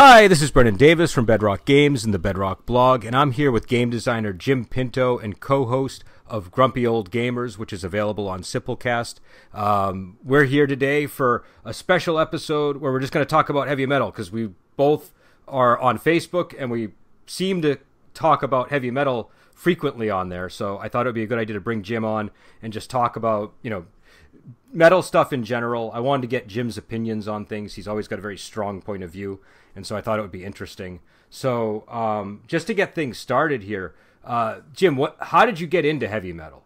Hi, this is Brendan Davis from Bedrock Games and the Bedrock blog, and I'm here with game designer Jim Pinto and co-host of Grumpy Old Gamers, which is available on Simplecast. We're here today for a special episode where we're just going to talk about heavy metal, because we both are on Facebook and we seem to talk about heavy metal frequently on there. So I thought it would be a good idea to bring Jim on and just talk about, metal stuff in general. I wanted to get Jim's opinions on things. He's always got a very strong point of view, and so I thought it would be interesting. So just to get things started here, Jim, how did you get into heavy metal?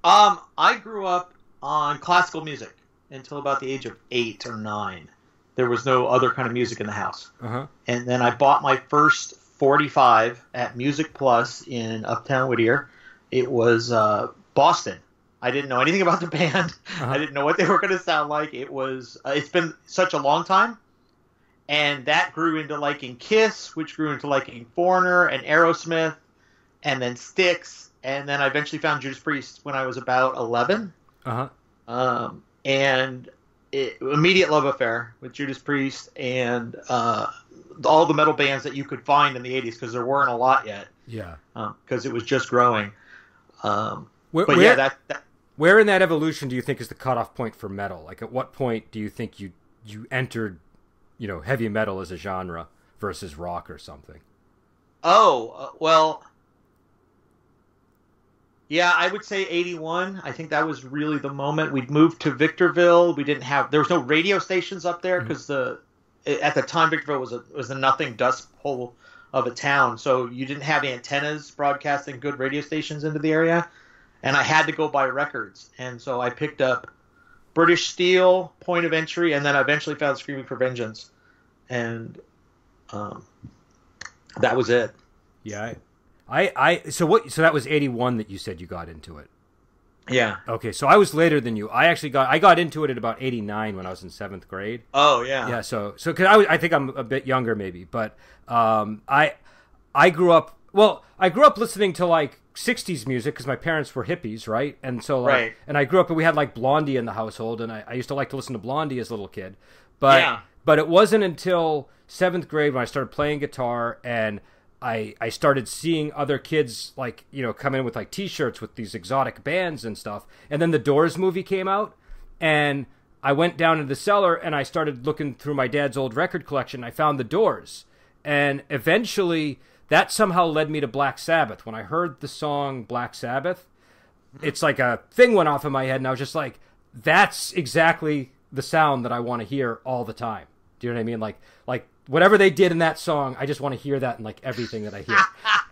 I grew up on classical music until about the age of 8 or 9. There was no other kind of music in the house. Uh-huh. And then I bought my first 45 at Music Plus in Uptown Whittier. It was Boston. I didn't know anything about the band. Uh-huh. I didn't know what they were going to sound like. It's been such a long time. And that grew into liking Kiss, which grew into liking Foreigner and Aerosmith, and then Styx. And then I eventually found Judas Priest when I was about 11. Uh-huh. And immediate love affair with Judas Priest and all the metal bands that you could find in the 80s, because there weren't a lot yet. Yeah. Because it was just growing. Where in that evolution do you think is the cutoff point for metal? Like, at what point do you think you entered, heavy metal as a genre versus rock or something? Yeah, I would say 81. I think that was really the moment. We'd moved to Victorville. There was no radio stations up there, because at the time Victorville was a nothing dust hole of a town. So you didn't have antennas broadcasting good radio stations into the area. And I had to go buy records. And so I picked up British Steel, Point of Entry, and then I eventually found Screaming for Vengeance. And that was it. Yeah. So that was 81 that you said you got into it. Yeah. Okay, so I was later than you. I got into it at about 89 when I was in 7th grade. Oh, yeah. Yeah, so cuz I think I'm a bit younger maybe, but I grew up listening to like 60s music because my parents were hippies, right? And so right. And I grew up and we had like Blondie in the household, and I used to like to listen to Blondie as a little kid. But it wasn't until 7th grade when I started playing guitar and I started seeing other kids like, come in with like t-shirts with these exotic bands and stuff. And then the Doors movie came out, and I went down into the cellar and I started looking through my dad's old record collection. I found the Doors, and eventually that somehow led me to Black Sabbath. When I heard the song Black Sabbath, it's like a thing went off in my head, and I was just like, that's exactly the sound that I want to hear all the time. Do you know what I mean? Like whatever they did in that song, I just want to hear that in like everything that I hear.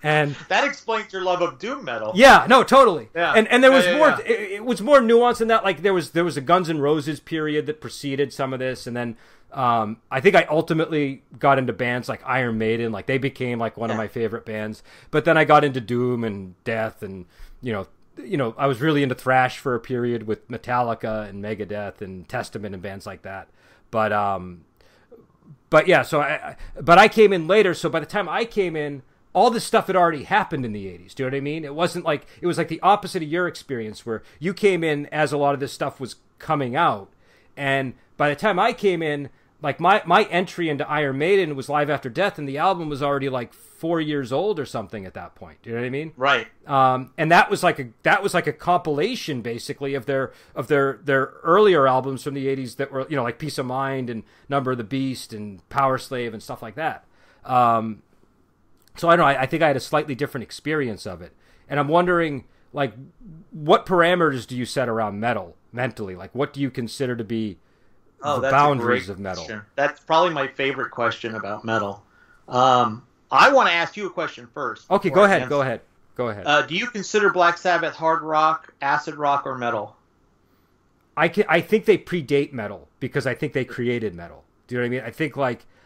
And that explains your love of doom metal. Yeah, no, totally. Yeah. And there was more. Yeah. It was more nuanced than that. Like there was a Guns N' Roses period that preceded some of this, and then I think I ultimately got into bands like Iron Maiden. Like they became like one of my favorite bands. But then I got into doom and death, and I was really into thrash for a period with Metallica and Megadeth and Testament and bands like that. But yeah, so I came in later. So by the time I came in, all this stuff had already happened in the 80s. Do you know what I mean? It was like the opposite of your experience, where you came in as a lot of this stuff was coming out. And by the time I came in, like my entry into Iron Maiden was Live After Death, and the album was already like 4 years old or something at that point. Do you know what I mean? Right. And that was like a compilation basically of their earlier albums from the 80s that were, like Peace of Mind and Number of the Beast and Power Slave and stuff like that. So I don't know, I think I had a slightly different experience of it. And I'm wondering, like, what parameters do you set around metal mentally? Like, what do you consider to be the boundaries of metal? That's probably my favorite question about metal. I want to ask you a question first. Okay, go ahead. Do you consider Black Sabbath hard rock, acid rock, or metal? I think they predate metal, because I think they created metal. Do you know what I mean?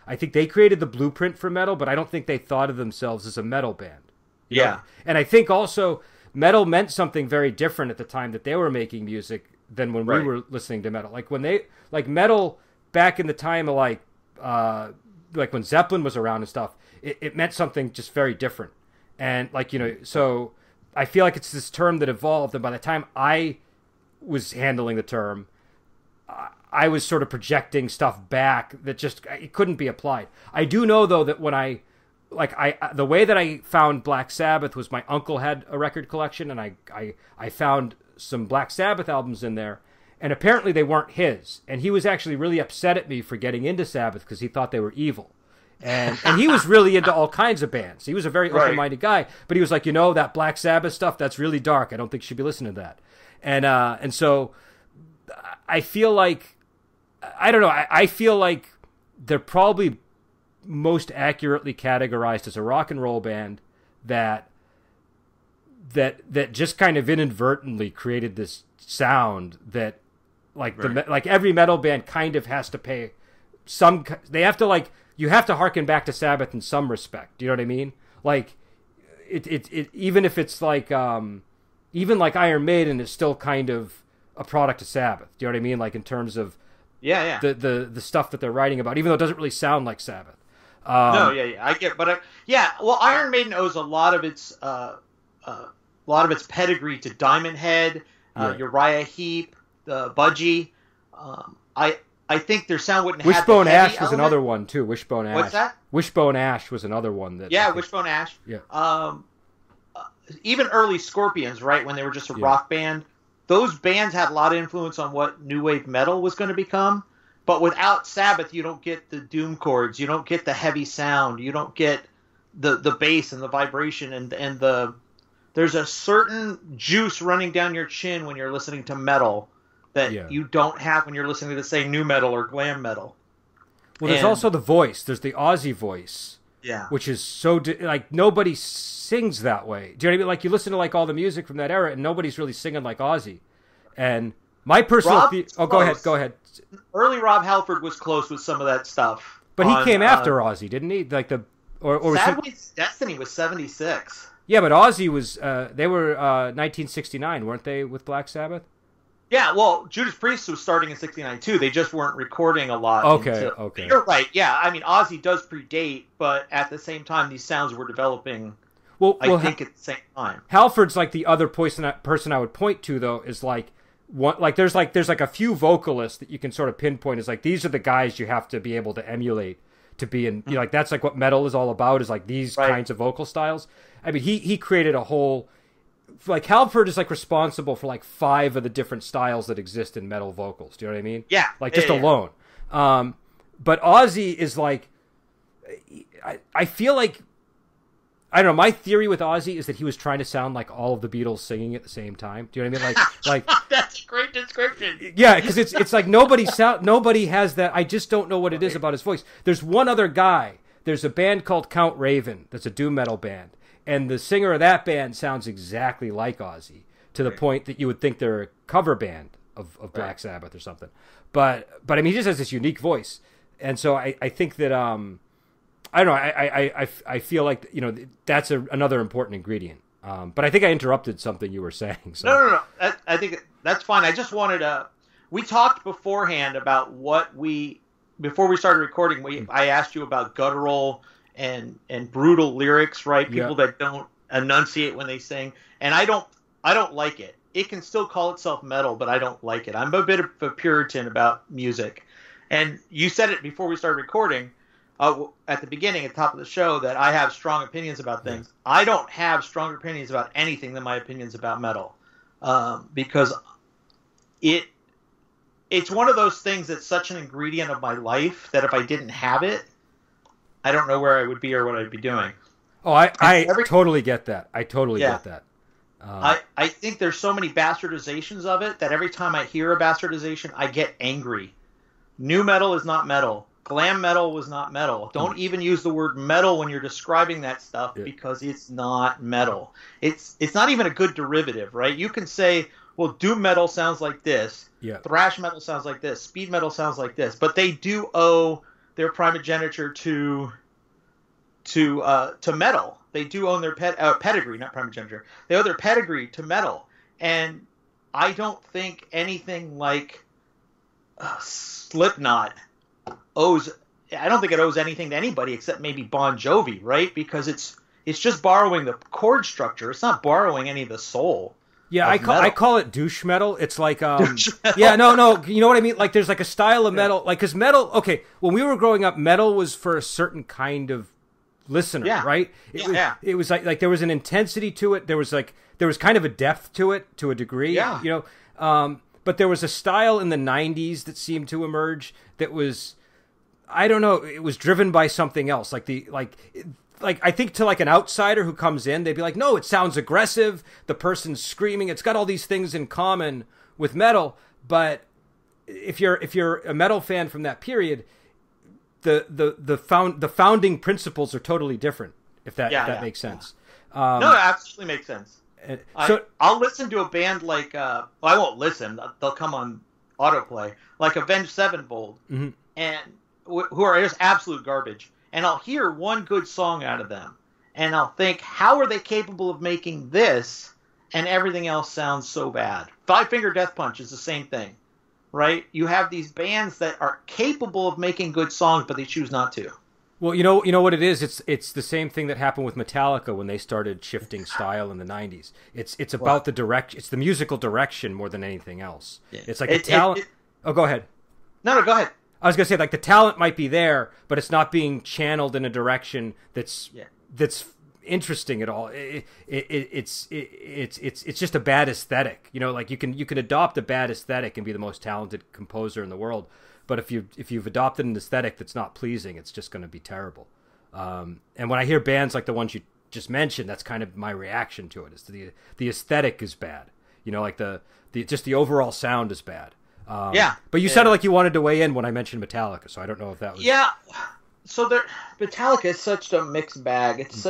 I think they created the blueprint for metal, but I don't think they thought of themselves as a metal band. You know? And I think also metal meant something very different at the time that they were making music than when we were listening to metal. Like when metal back in the time of like when Zeppelin was around and stuff, it meant something just very different. And so I feel like it's this term that evolved, and by the time I was handling the term, I was sort of projecting stuff back that just it couldn't be applied. I do know though that when the way that I found Black Sabbath was my uncle had a record collection, and I found some Black Sabbath albums in there, and apparently they weren't his, and he was actually really upset at me for getting into Sabbath because he thought they were evil. And he was really into all kinds of bands. He was a very open-minded guy, but he was like, that Black Sabbath stuff, that's really dark. I don't think you should be listening to that. And so I feel like, I don't know, I feel like they're probably most accurately categorized as a rock and roll band that just kind of inadvertently created this sound that like every metal band kind of has to pay some, they have to you have to harken back to Sabbath in some respect. Do you know what I mean? Like it even if it's even like Iron Maiden is still kind of a product of Sabbath. Do you know what I mean? Like in terms of the stuff that they're writing about, even though it doesn't really sound like Sabbath. I get, but well, Iron Maiden owes a lot of its pedigree to Diamond Head, Uriah Heep, the Budgie. I think their sound wouldn't have Wishbone the heavy Ash was element. another one too. Wishbone Ash. What's that? Wishbone Ash was another one that. Yeah, Wishbone Ash. Yeah. Even early Scorpions, right, when they were just a rock band, those bands had a lot of influence on what new wave metal was going to become. But without Sabbath, you don't get the doom chords, you don't get the heavy sound, you don't get the bass and the vibration and the. There's a certain juice running down your chin when you're listening to metal that you don't have when you're listening to, say, new metal or glam metal. Well, there's also the voice. There's the Ozzy voice. Yeah. Which is so, nobody sings that way. Do you know what I mean? Like, you listen to, all the music from that era, and nobody's really singing like Ozzy. And my personal... go ahead. Early Rob Halford was close with some of that stuff. But he came after Ozzy, didn't he? Sadway's Destiny was 76. Yeah, but Ozzy was... they were 1969, weren't they, with Black Sabbath? Yeah, well, Judas Priest was starting in 69 too. They just weren't recording a lot. Okay. You're right. Yeah, I mean, Ozzy does predate, but at the same time, these sounds were developing. I think at the same time. Halford's the other person I would point to though is there's a few vocalists that you can sort of pinpoint as these are the guys you have to be able to emulate to be in. That's what metal is all about is these kinds of vocal styles. I mean, he created a whole. Halford is responsible for 5 of the different styles that exist in metal vocals. Do you know what I mean? Yeah. Alone. But Ozzy is I feel I don't know. My theory with Ozzy is that he was trying to sound like all of the Beatles singing at the same time. Do you know what I mean? That's a great description. Yeah, because it's nobody has that. I just don't know what it is about his voice. There's one other guy. There's a band called Count Raven. That's a doom metal band. And the singer of that band sounds exactly like Ozzy, to the point that you would think they're a cover band of Black Sabbath or something. But I mean, he just has this unique voice, and so I think that I don't know. I feel like that's another important ingredient. But I think I interrupted something you were saying. So. No. I think that's fine. I just wanted to. We talked beforehand about before we started recording. I asked you about guttural and brutal lyrics, right? People that don't enunciate when they sing, and I don't like it. It can still call itself metal, but I don't like it. I'm a bit of a Puritan about music, and you said it before we started recording at the beginning, at the top of the show, that I have strong opinions about things. I don't have stronger opinions about anything than my opinions about metal, because it's one of those things that's such an ingredient of my life that if I didn't have it, I don't know where I would be or what I'd be doing. Oh, I totally get that. I totally get that. I think there's so many bastardizations of it that every time I hear a bastardization, I get angry. New metal is not metal. Glam metal was not metal. Don't even use the word metal when you're describing that stuff because it's not metal. It's not even a good derivative, right? You can say, well, doom metal sounds like this. Yeah. Thrash metal sounds like this. Speed metal sounds like this. But they do owe their primogeniture to metal. They do own their pedigree, not primogeniture. They owe their pedigree to metal, and I don't think anything like Slipknot owes. I don't think it owes anything to anybody except maybe Bon Jovi, right? Because it's just borrowing the chord structure. It's not borrowing any of the soul. Yeah, of metal. I call it douche metal. It's like Douche metal. yeah, no, you know what I mean? Like there's like a style of metal, like cuz metal, okay, when we were growing up, metal was for a certain kind of listener, right? It was like there was an intensity to it. There was kind of a depth to it to a degree, you know. But there was a style in the 90s that seemed to emerge that was, I don't know, it was driven by something else. Like I think to like an outsider who comes in, they'd be like, no, it sounds aggressive. The person's screaming. It's got all these things in common with metal. But if you're a metal fan from that period, the founding principles are totally different. If that makes sense. No, it absolutely makes sense. I'll listen to a band like well, I won't listen. They'll come on autoplay, like Avenged Sevenfold, and who are just absolute garbage. And I'll hear one good song out of them, and I'll think, how are they capable of making this? And everything else sounds so bad. Five Finger Death Punch is the same thing, right? You have these bands that are capable of making good songs, but they choose not to. Well, you know what it is. It's the same thing that happened with Metallica when they started shifting style in the 90s. It's about the direction. It's the musical direction more than anything else. Yeah. It's like the talent. Oh, go ahead. No, go ahead. I was gonna say, like, the talent might be there, but it's not being channeled in a direction that's interesting at all. It's just a bad aesthetic. You know, like you can adopt a bad aesthetic and be the most talented composer in the world. But if you've adopted an aesthetic that's not pleasing, it's just going to be terrible. And when I hear bands like the ones you just mentioned, that's kind of my reaction to it. Is the aesthetic is bad. You know, like just the overall sound is bad. But you sounded like you wanted to weigh in when I mentioned Metallica, so I don't know if that was. Yeah. So Metallica is such a mixed bag. It's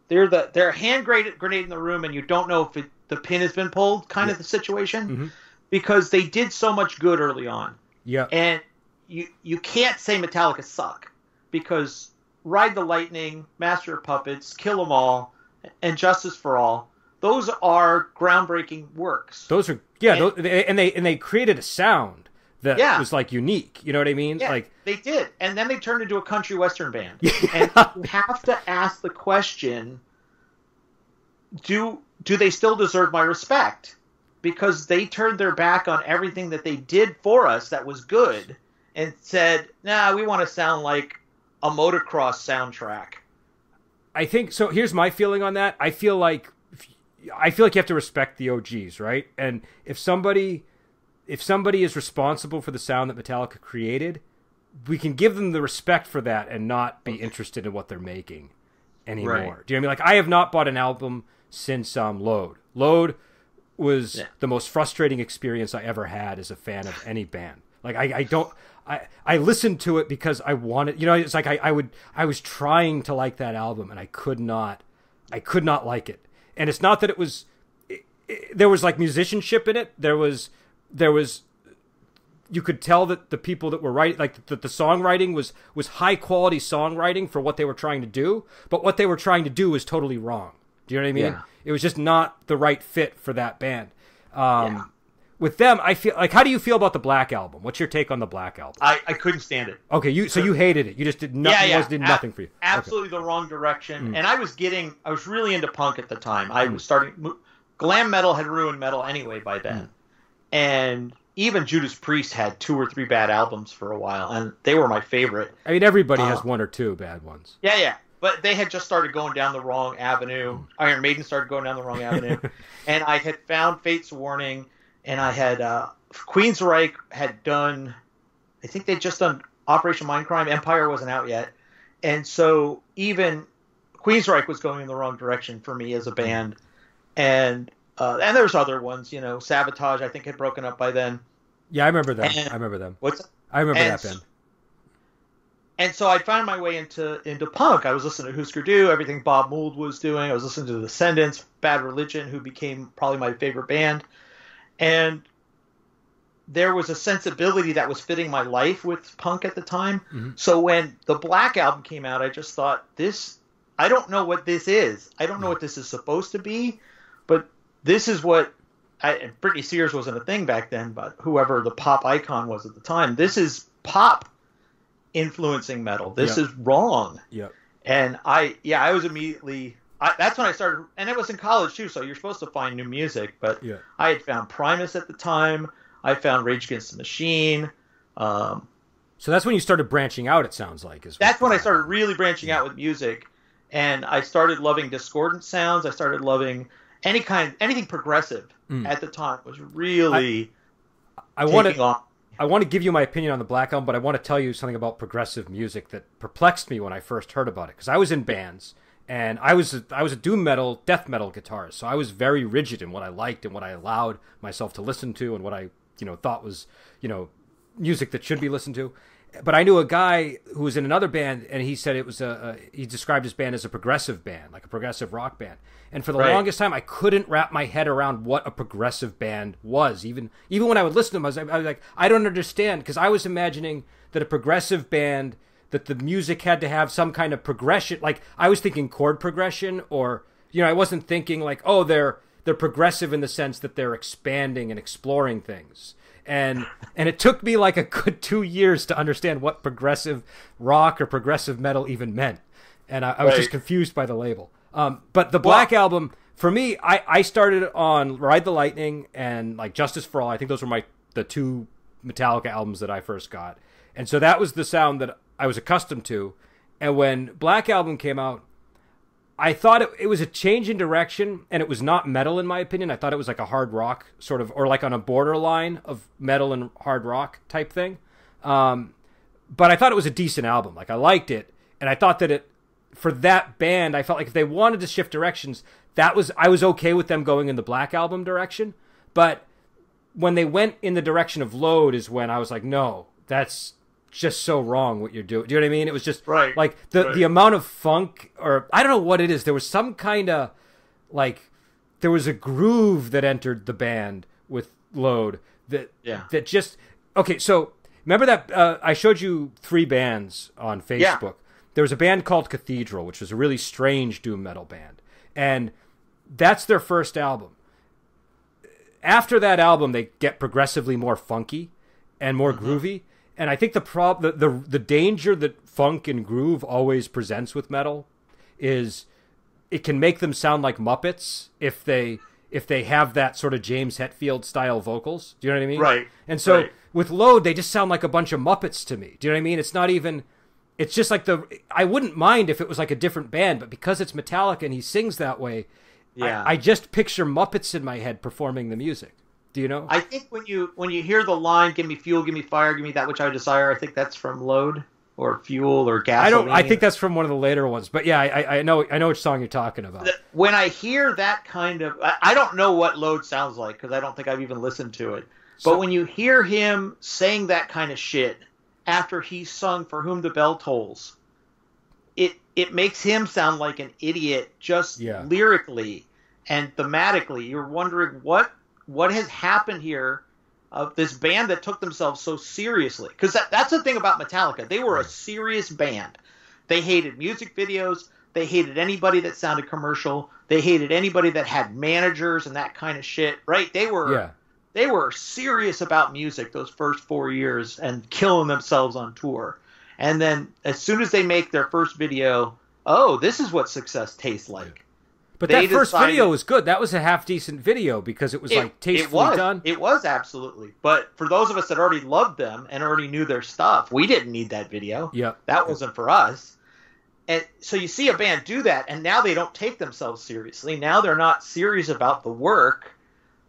they're a hand grenade in the room, and you don't know if the pin has been pulled, kind of the situation, because they did so much good early on. Yeah. And you can't say Metallica suck, because Ride the Lightning, Master of Puppets, Kill 'Em All, and Justice for All, those are groundbreaking works. Those are and they created a sound that was like unique. You know what I mean? Yeah, like they did. And then they turned into a country western band. And you have to ask the question, do they still deserve my respect? Because they turned their back on everything that they did for us that was good and said, nah, we want to sound like a motocross soundtrack. I think so. Here's my feeling on that. I feel like you have to respect the OGs, right? And if somebody is responsible for the sound that Metallica created, we can give them the respect for that and not be interested in what they're making anymore. Right. Do you know what I mean? Like, I have not bought an album since Load. Load was the most frustrating experience I ever had as a fan of any band. Like, I listened to it because I wanted, you know, it's like I was trying to like that album and I could not like it. And it's not that it was, there was like musicianship in it. There was, you could tell that the people that were writing, like the songwriting was high quality songwriting for what they were trying to do, but what they were trying to do was totally wrong. Do you know what I mean? Yeah. It was just not the right fit for that band. With them, I feel like, how do you feel about the Black Album? What's your take on the Black Album? I couldn't stand it. Okay, you hated it. You just did nothing. It did nothing for you. Absolutely the wrong direction. And I was really into punk at the time. I was starting. Glam metal had ruined metal anyway by then, and even Judas Priest had 2 or 3 bad albums for a while, and they were my favorite. I mean, everybody has 1 or 2 bad ones. Yeah. But they had just started going down the wrong avenue. Iron Maiden started going down the wrong avenue. And I had found Fate's Warning, and I had Queensryche had done, I think they'd just done Operation Mindcrime. Empire wasn't out yet. And so even Queensryche was going in the wrong direction for me as a band. And there's other ones, you know, Sabotage, I think, had broken up by then. Yeah, I remember them. I remember them. I remember that band. And so I found my way into punk. I was listening to Husker Du, everything Bob Mould was doing. I was listening to The Descendants, Bad Religion, who became probably my favorite band. And there was a sensibility that was fitting my life with punk at the time. Mm-hmm. So when the Black Album came out, I just thought, I don't know what this is. I don't know what this is supposed to be, but this is what Britney Spears wasn't a thing back then, but whoever the pop icon was at the time, this is pop influencing metal. This is wrong. Yep. And I was immediately that's when I started, and it was in college too. So you're supposed to find new music, but Yeah. I had found Primus at the time. I found Rage Against the Machine. So that's when you started branching out. It sounds like that's when I started really branching out with music, and I started loving discordant sounds. I started loving anything progressive at the time was really. I want to give you my opinion on the Black Album, but I want to tell you something about progressive music that perplexed me when I first heard about it. Because I was in bands, and I was a doom metal, death metal guitarist, so I was very rigid in what I liked and what I allowed myself to listen to, and what I thought was music that should be listened to. But I knew a guy who was in another band, and he said it was he described his band as a progressive band, like a progressive rock band. And for the longest time, I couldn't wrap my head around what a progressive band was. Even when I would listen to them, I was like, I don't understand, because I was imagining that a progressive band, that the music had to have some kind of progression. Like, I was thinking chord progression, or I wasn't thinking like, oh, they're progressive in the sense that they're expanding and exploring things. And it took me like a good 2 years to understand what progressive rock or progressive metal even meant. And I was just confused by the label. But the Black Album, for me, I started on Ride the Lightning and like Justice for All. I think those were the two Metallica albums that I first got. And so that was the sound that I was accustomed to. And when Black Album came out, I thought it was a change in direction, and it was not metal in my opinion. I thought it was like a hard rock sort of, or like on a borderline of metal and hard rock type thing. But I thought it was a decent album. Like, I liked it, and I thought that for that band, I felt like if they wanted to shift directions, I was okay with them going in the Black Album direction. But when they went in the direction of Load is when I was like, no, that's just so wrong what you're doing. Do you know what I mean? It was just like the amount of funk, or I don't know what it is. There was some kind of like, there was a groove that entered the band with Load that just, okay. So remember that I showed you 3 bands on Facebook. Yeah. There was a band called Cathedral, which was a really strange doom metal band. And that's their first album. After that album, they get progressively more funky and more groovy. And I think the danger that funk and groove always presents with metal is it can make them sound like Muppets if they have that sort of James Hetfield style vocals. Do you know what I mean? Right. And so with Load, they just sound like a bunch of Muppets to me. Do you know what I mean? It's not even. It's just like I wouldn't mind if it was like a different band, but because it's Metallica and he sings that way, I just picture Muppets in my head performing the music. Do you know? I think when you hear the line, "Give me fuel, give me fire, give me that which I desire," I think that's from Load or Fuel or Gasoline. I think that's from one of the later ones. But yeah, I know which song you're talking about. When I hear that kind of, I don't know what Load sounds like because I don't think I've even listened to it. But when you hear him saying that kind of shit after he sung "For Whom the Bell Tolls," it makes him sound like an idiot just lyrically and thematically. You're wondering what has happened here of this band that took themselves so seriously. Because that's the thing about Metallica. They were a serious band. They hated music videos. They hated anybody that sounded commercial. They hated anybody that had managers and that kind of shit, right? They were serious about music those first 4 years and killing themselves on tour. And then as soon as they make their first video, this is what success tastes like. But that first video was good. That was a half-decent video because it was tastefully done. It was, absolutely. But for those of us that already loved them and already knew their stuff, we didn't need that video. Yeah, that wasn't for us. And so you see a band do that, and now they don't take themselves seriously. Now they're not serious about the work.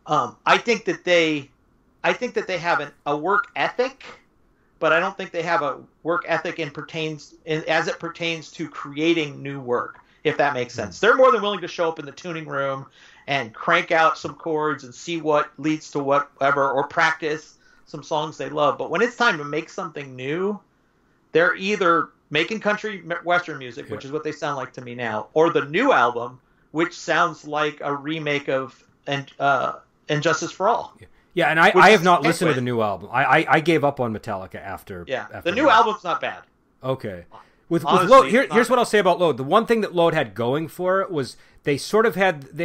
I think that they have a work ethic, but I don't think they have a work ethic as it pertains to creating new work. If that makes sense. They're more than willing to show up in the tuning room and crank out some chords and see what leads to whatever, or practice some songs they love. But when it's time to make something new, they're either making country western music, which is what they sound like to me now, or the new album, which sounds like a remake of Justice for All. Yeah, and I have not listened to the new album. I gave up on Metallica after. Yeah, the new album's not bad. Okay. With Load, here's what I'll say about Load. The one thing that Load had going for it was they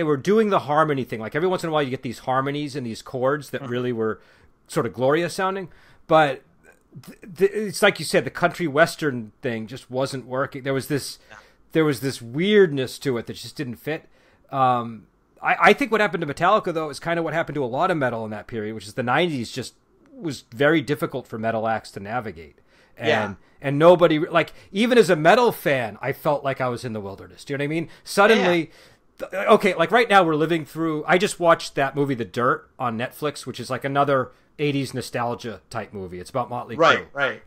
were doing the harmony thing. Like every once in a while you get these harmonies and these chords that really were sort of glorious sounding. But it's like you said, the country western thing just wasn't working. There was this there was this weirdness to it that just didn't fit. I think what happened to Metallica, though, is kind of what happened to a lot of metal in that period, which is the 90s just was very difficult for metal acts to navigate. And nobody, like, even as a metal fan, I felt like I was in the wilderness. Do you know what I mean? Suddenly, okay, like right now we're living through, I just watched that movie The Dirt on Netflix, which is like another 80s nostalgia type movie. It's about Motley Crue. Right.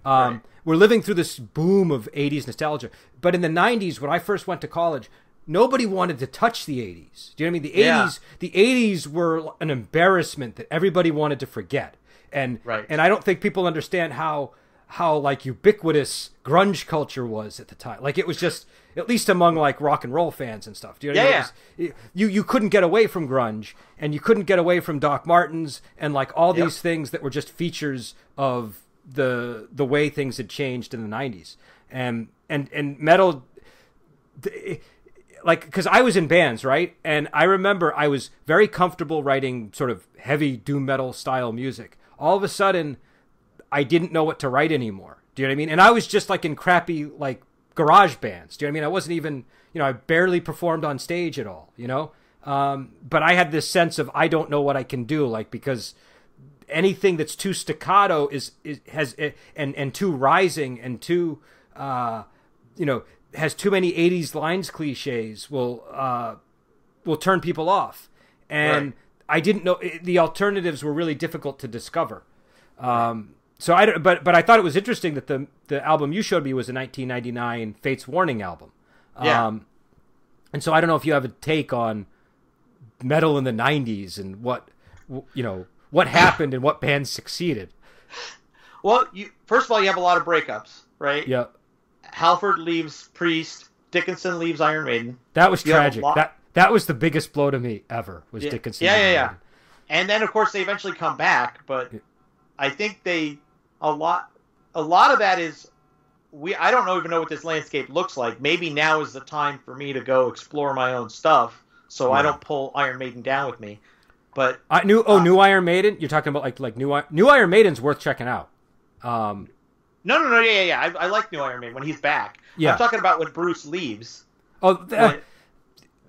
We're living through this boom of 80s nostalgia. But in the 90s, when I first went to college, nobody wanted to touch the 80s. Do you know what I mean? The 80s were an embarrassment that everybody wanted to forget. And I don't think people understand how like ubiquitous grunge culture was at the time. Like it was just, at least among like rock and roll fans and stuff. Do you know what I mean? You couldn't get away from grunge, and you couldn't get away from Doc Martens and like all these things that were just features of the way things had changed in the 90s. And metal, like, because I was in bands, right? And I remember I was very comfortable writing sort of heavy doom metal style music. All of a sudden, I didn't know what to write anymore. Do you know what I mean? And I was just like in crappy like garage bands. Do you know what I mean? I wasn't even, I barely performed on stage at all, but I had this sense of I don't know what I can do, like, because anything that's too staccato has too rising and too has too many 80s lines cliches will turn people off. And I didn't know, the alternatives were really difficult to discover. So but I thought it was interesting that the album you showed me was a 1999 Fates Warning album. And so I don't know if you have a take on metal in the 90s and what happened and what bands succeeded. Well, first of all, you have a lot of breakups, right? Yeah. Halford leaves Priest. Dickinson leaves Iron Maiden. That was tragic. That was the biggest blow to me ever, was Dickinson. Yeah. And then, of course, they eventually come back, but I think a lot of that is, I don't even know what this landscape looks like. Maybe now is the time for me to go explore my own stuff, so I don't pull Iron Maiden down with me. But new Iron Maiden? You're talking about like new Iron Maiden's worth checking out. No. Yeah. I like New Iron Maiden when he's back. Yeah. I'm talking about when Bruce leaves. Oh,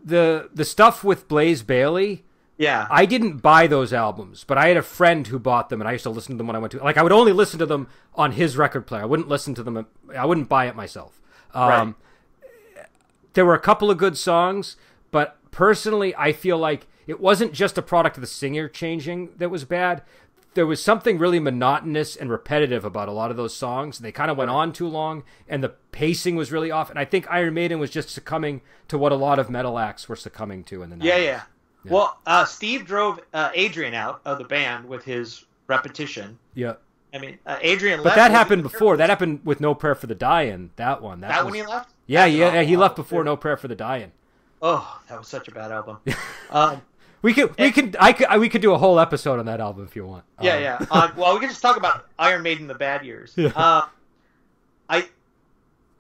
the stuff with Blaze Bayley. Yeah. I didn't buy those albums, but I had a friend who bought them, and I used to listen to them when I went to... Like, I would only listen to them on his record player. I wouldn't listen to them... I wouldn't buy it myself. There were a couple of good songs, but personally, I feel like it wasn't just a product of the singer changing that was bad. There was something really monotonous and repetitive about a lot of those songs. They kind of went on too long, and the pacing was really off. And I think Iron Maiden was just succumbing to what a lot of metal acts were succumbing to in the 90s. Yeah. Well, Steve drove Adrian out of the band with his repetition. Yeah. I mean, Adrian left. But that happened before. That happened with No Prayer for the Dying. That one. That when he left? Yeah. He left before No Prayer for the Dying. Oh, that was such a bad album. We could do a whole episode on that album if you want. Yeah. Well, we can just talk about Iron Maiden the bad years. Yeah.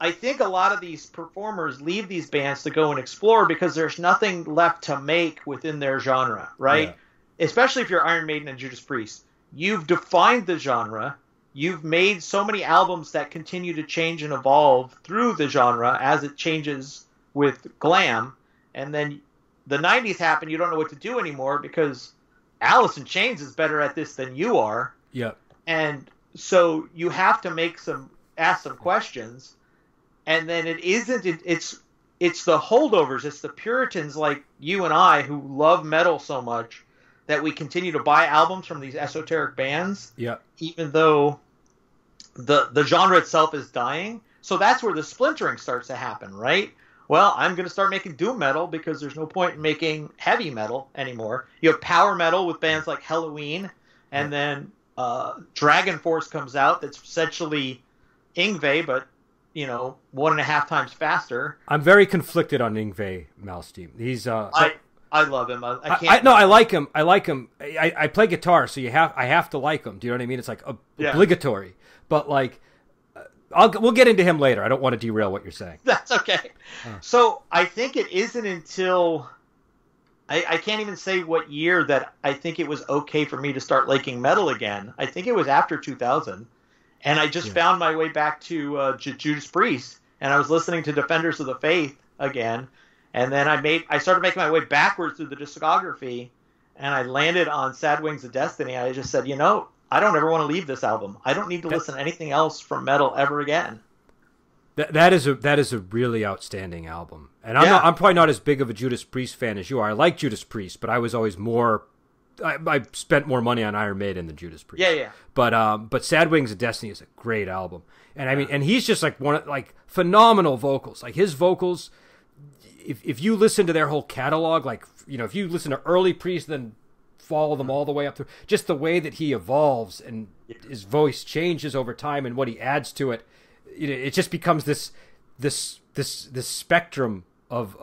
I think a lot of these performers leave these bands to go and explore because there's nothing left to make within their genre, right? Yeah. Especially if you're Iron Maiden and Judas Priest. You've defined the genre. You've made so many albums that continue to change and evolve through the genre as it changes with glam. And then the 90s happen, you don't know what to do anymore because Alice in Chains is better at this than you are. Yeah. And so you have to ask some questions. And then it's the holdovers, it's the Puritans like you and I who love metal so much that we continue to buy albums from these esoteric bands, even though the genre itself is dying. So that's where the splintering starts to happen, right? Well, I'm going to start making doom metal because there's no point in making heavy metal anymore. You have power metal with bands like Helloween, and then Dragon Force comes out that's essentially Yngwie, but 1.5 times faster. I'm very conflicted on Yngwie Malmsteen. He's I love him. I can't. I like him. I play guitar, so I have to like him. Do you know what I mean? It's like obligatory. But like, we'll get into him later. I don't want to derail what you're saying. That's okay. So I think it isn't until I can't even say what year that I think it was okay for me to start liking metal again. I think it was after 2000. And I just found my way back to Judas Priest, and I was listening to Defenders of the Faith again, and then I started making my way backwards through the discography, and I landed on Sad Wings of Destiny. I just said, I don't ever want to leave this album. I don't need to listen to anything else from metal ever again. That is a really outstanding album, and I'm probably not as big of a Judas Priest fan as you are. I like Judas Priest, but I was always more. I spent more money on Iron Maiden than Judas Priest. Yeah. But Sad Wings of Destiny is a great album, and I mean, and he's just like phenomenal vocals. Like his vocals, if you listen to their whole catalog, if you listen to early Priest, then follow them all the way up through, just the way that he evolves and his voice changes over time and what he adds to it. It just becomes this spectrum of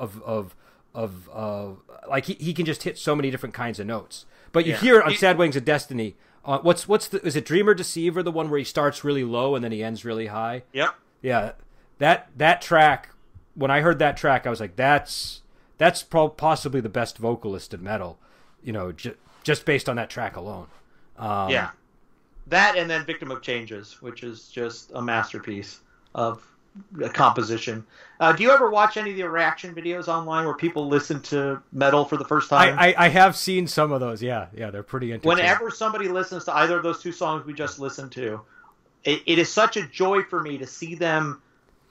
like he can just hit so many different kinds of notes. But you hear on Sad Wings of Destiny, is it Dreamer Deceiver, the one where he starts really low and then he ends really high? Yep. Yeah, that track. When I heard that track, I was like, that's possibly the best vocalist in metal. Just based on that track alone. That and then Victim of Changes, which is just a masterpiece of a composition. Do you ever watch any of the reaction videos online where people listen to metal for the first time? I have seen some of those. Yeah, they're pretty entertaining. Whenever somebody listens to either of those two songs we just listened to, it is such a joy for me to see them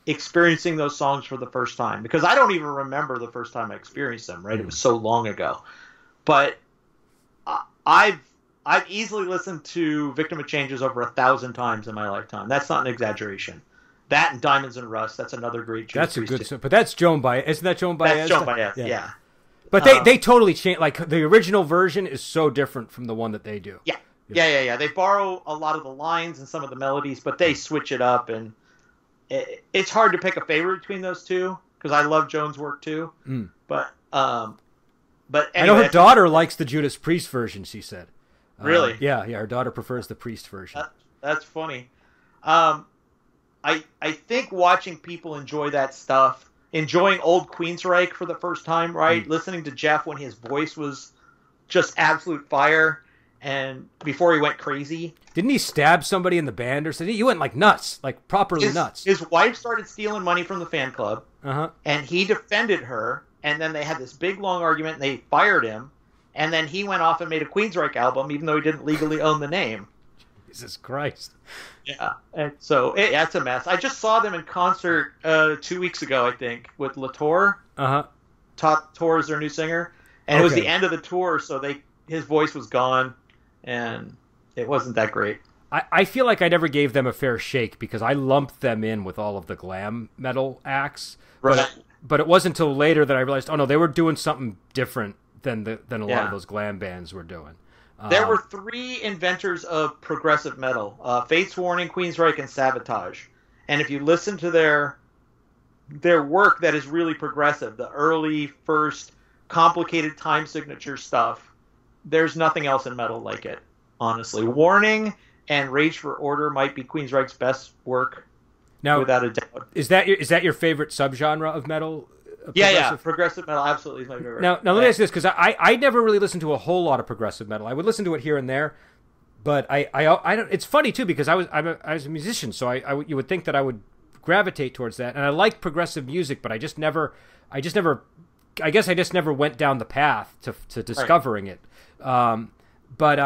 experiencing those songs for the first time, because I don't even remember the first time I experienced them. Right, it was so long ago. But I've easily listened to Victim of Changes over 1,000 times in my lifetime. That's not an exaggeration. That and Diamonds and Rust, that's another great Judas That's a good song. But that's Joan Baez. Isn't that Joan Baez? That's Joan Baez, yeah. But they totally change. Like, the original version is so different from the one that they do. Yeah. They borrow a lot of the lines and some of the melodies, but they switch it up. And it's hard to pick a favorite between those two, because I love Joan's work too. But anyway, I know her daughter likes the Judas Priest version, she said. Really? Yeah, her daughter prefers the Priest version. That's funny. I think watching people enjoy that stuff, enjoying old Queensryche for the first time, right? Listening to Jeff when his voice was just absolute fire, and before he went crazy. Didn't he stab somebody in the band or something? He went like nuts, like properly nuts. His wife started stealing money from the fan club, and he defended her, and then they had this big long argument, and they fired him, and then he went off and made a Queensryche album, even though he didn't legally own the name. Jesus Christ. Yeah, and so that's a mess. I just saw them in concert 2 weeks ago, I think, with Latour. Tor is their new singer, and it was the end of the tour, so his voice was gone, and it wasn't that great. I feel like I never gave them a fair shake, because I lumped them in with all of the glam metal acts. Right. But it wasn't until later that I realized, oh no, they were doing something different than a lot of those glam bands were doing. There were three inventors of progressive metal: Fates Warning, Queensryche, and Sabotage. And if you listen to their work, that is really progressive. The early, first, complicated time signature stuff. There's nothing else in metal like it, honestly. Warning and Rage for Order might be Queensryche's best work, now, without a doubt. Is that your favorite subgenre of metal? Progressive metal absolutely is my favorite. Now let me ask you this, because I never really listened to a whole lot of progressive metal. I would listen to it here and there, but I don't. It's funny too, because I was a musician, so you would think that I would gravitate towards that, and I like progressive music, but I guess I just never went down the path to discovering it. But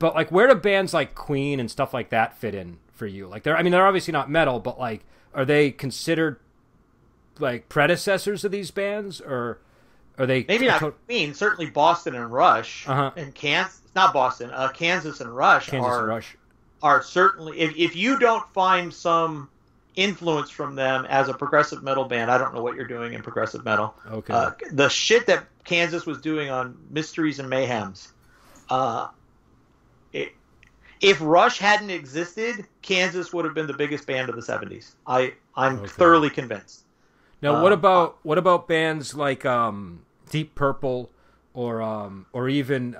like, where do bands like Queen and stuff like that fit in for you? Like, they're obviously not metal, but like, are they considered like predecessors of these bands, or are they maybe not Queen? Certainly Boston and Rush, and Kansas. Not Boston. Kansas and Rush are certainly. If you don't find some influence from them as a progressive metal band, I don't know what you're doing in progressive metal. Okay. The shit that Kansas was doing on Mysteries and Mayhems. If Rush hadn't existed, Kansas would have been the biggest band of the 70s. I'm thoroughly convinced. Now, what about bands like Deep Purple or even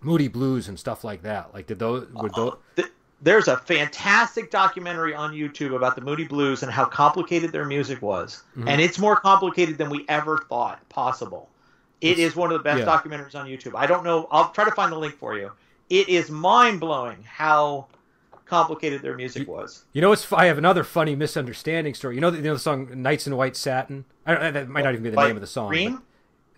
Moody Blues and stuff like that? Like, There's a fantastic documentary on YouTube about the Moody Blues and how complicated their music was, and it's more complicated than we ever thought possible. It is one of the best documentaries on YouTube. I don't know. I'll try to find the link for you. It is mind blowing how complicated their music was. You know, I have another funny misunderstanding story. You know the song "Nights in White Satin"? That might not even be the name of the song. Cream?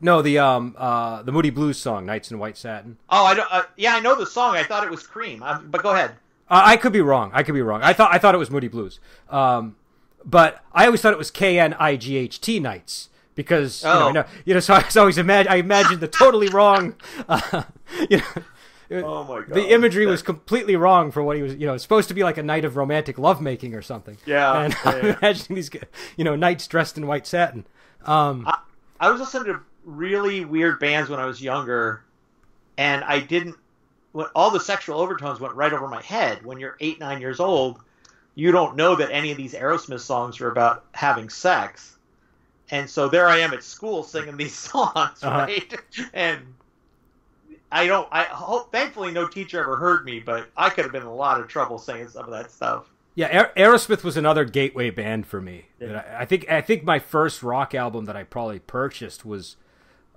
No, the Moody Blues song "Nights in White Satin." Oh, I don't. Yeah, I know the song. I thought it was Cream. But go ahead. I could be wrong. I thought it was Moody Blues. But I always thought it was Knight Nights. Because so I always imagined the totally wrong, oh my God. The imagery was completely wrong for what he was. It's supposed to be like a night of romantic lovemaking or something. Yeah, and I'm imagining these, knights dressed in white satin. I was listening to really weird bands when I was younger, and all the sexual overtones went right over my head. When you're 8, 9 years old, you don't know that any of these Aerosmith songs are about having sex. And so there I am at school singing these songs, right? And thankfully no teacher ever heard me, but I could have been in a lot of trouble singing some of that stuff. Yeah, Aerosmith was another gateway band for me. Yeah. I think my first rock album that I probably purchased was,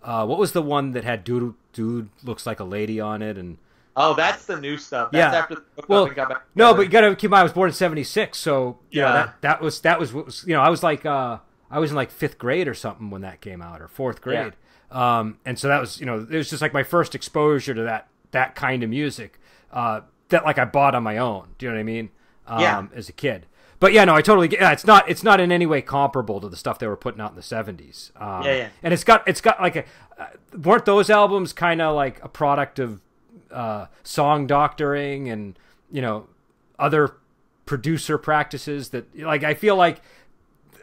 what was the one that had Dude Looks Like a Lady on it? And oh, that's the new stuff. That's after the book up and got back together. No, but you got to keep in mind I was born in '76, so that was what was, I was like I was in like 5th grade or something when that came out, or 4th grade. Yeah. And so that was, it was just like my first exposure to that kind of music that like I bought on my own. Do you know what I mean? As a kid. But yeah, no, I totally get it's not in any way comparable to the stuff they were putting out in the 70s. And it's got like weren't those albums kind of like a product of song doctoring and, other producer practices that, like, I feel like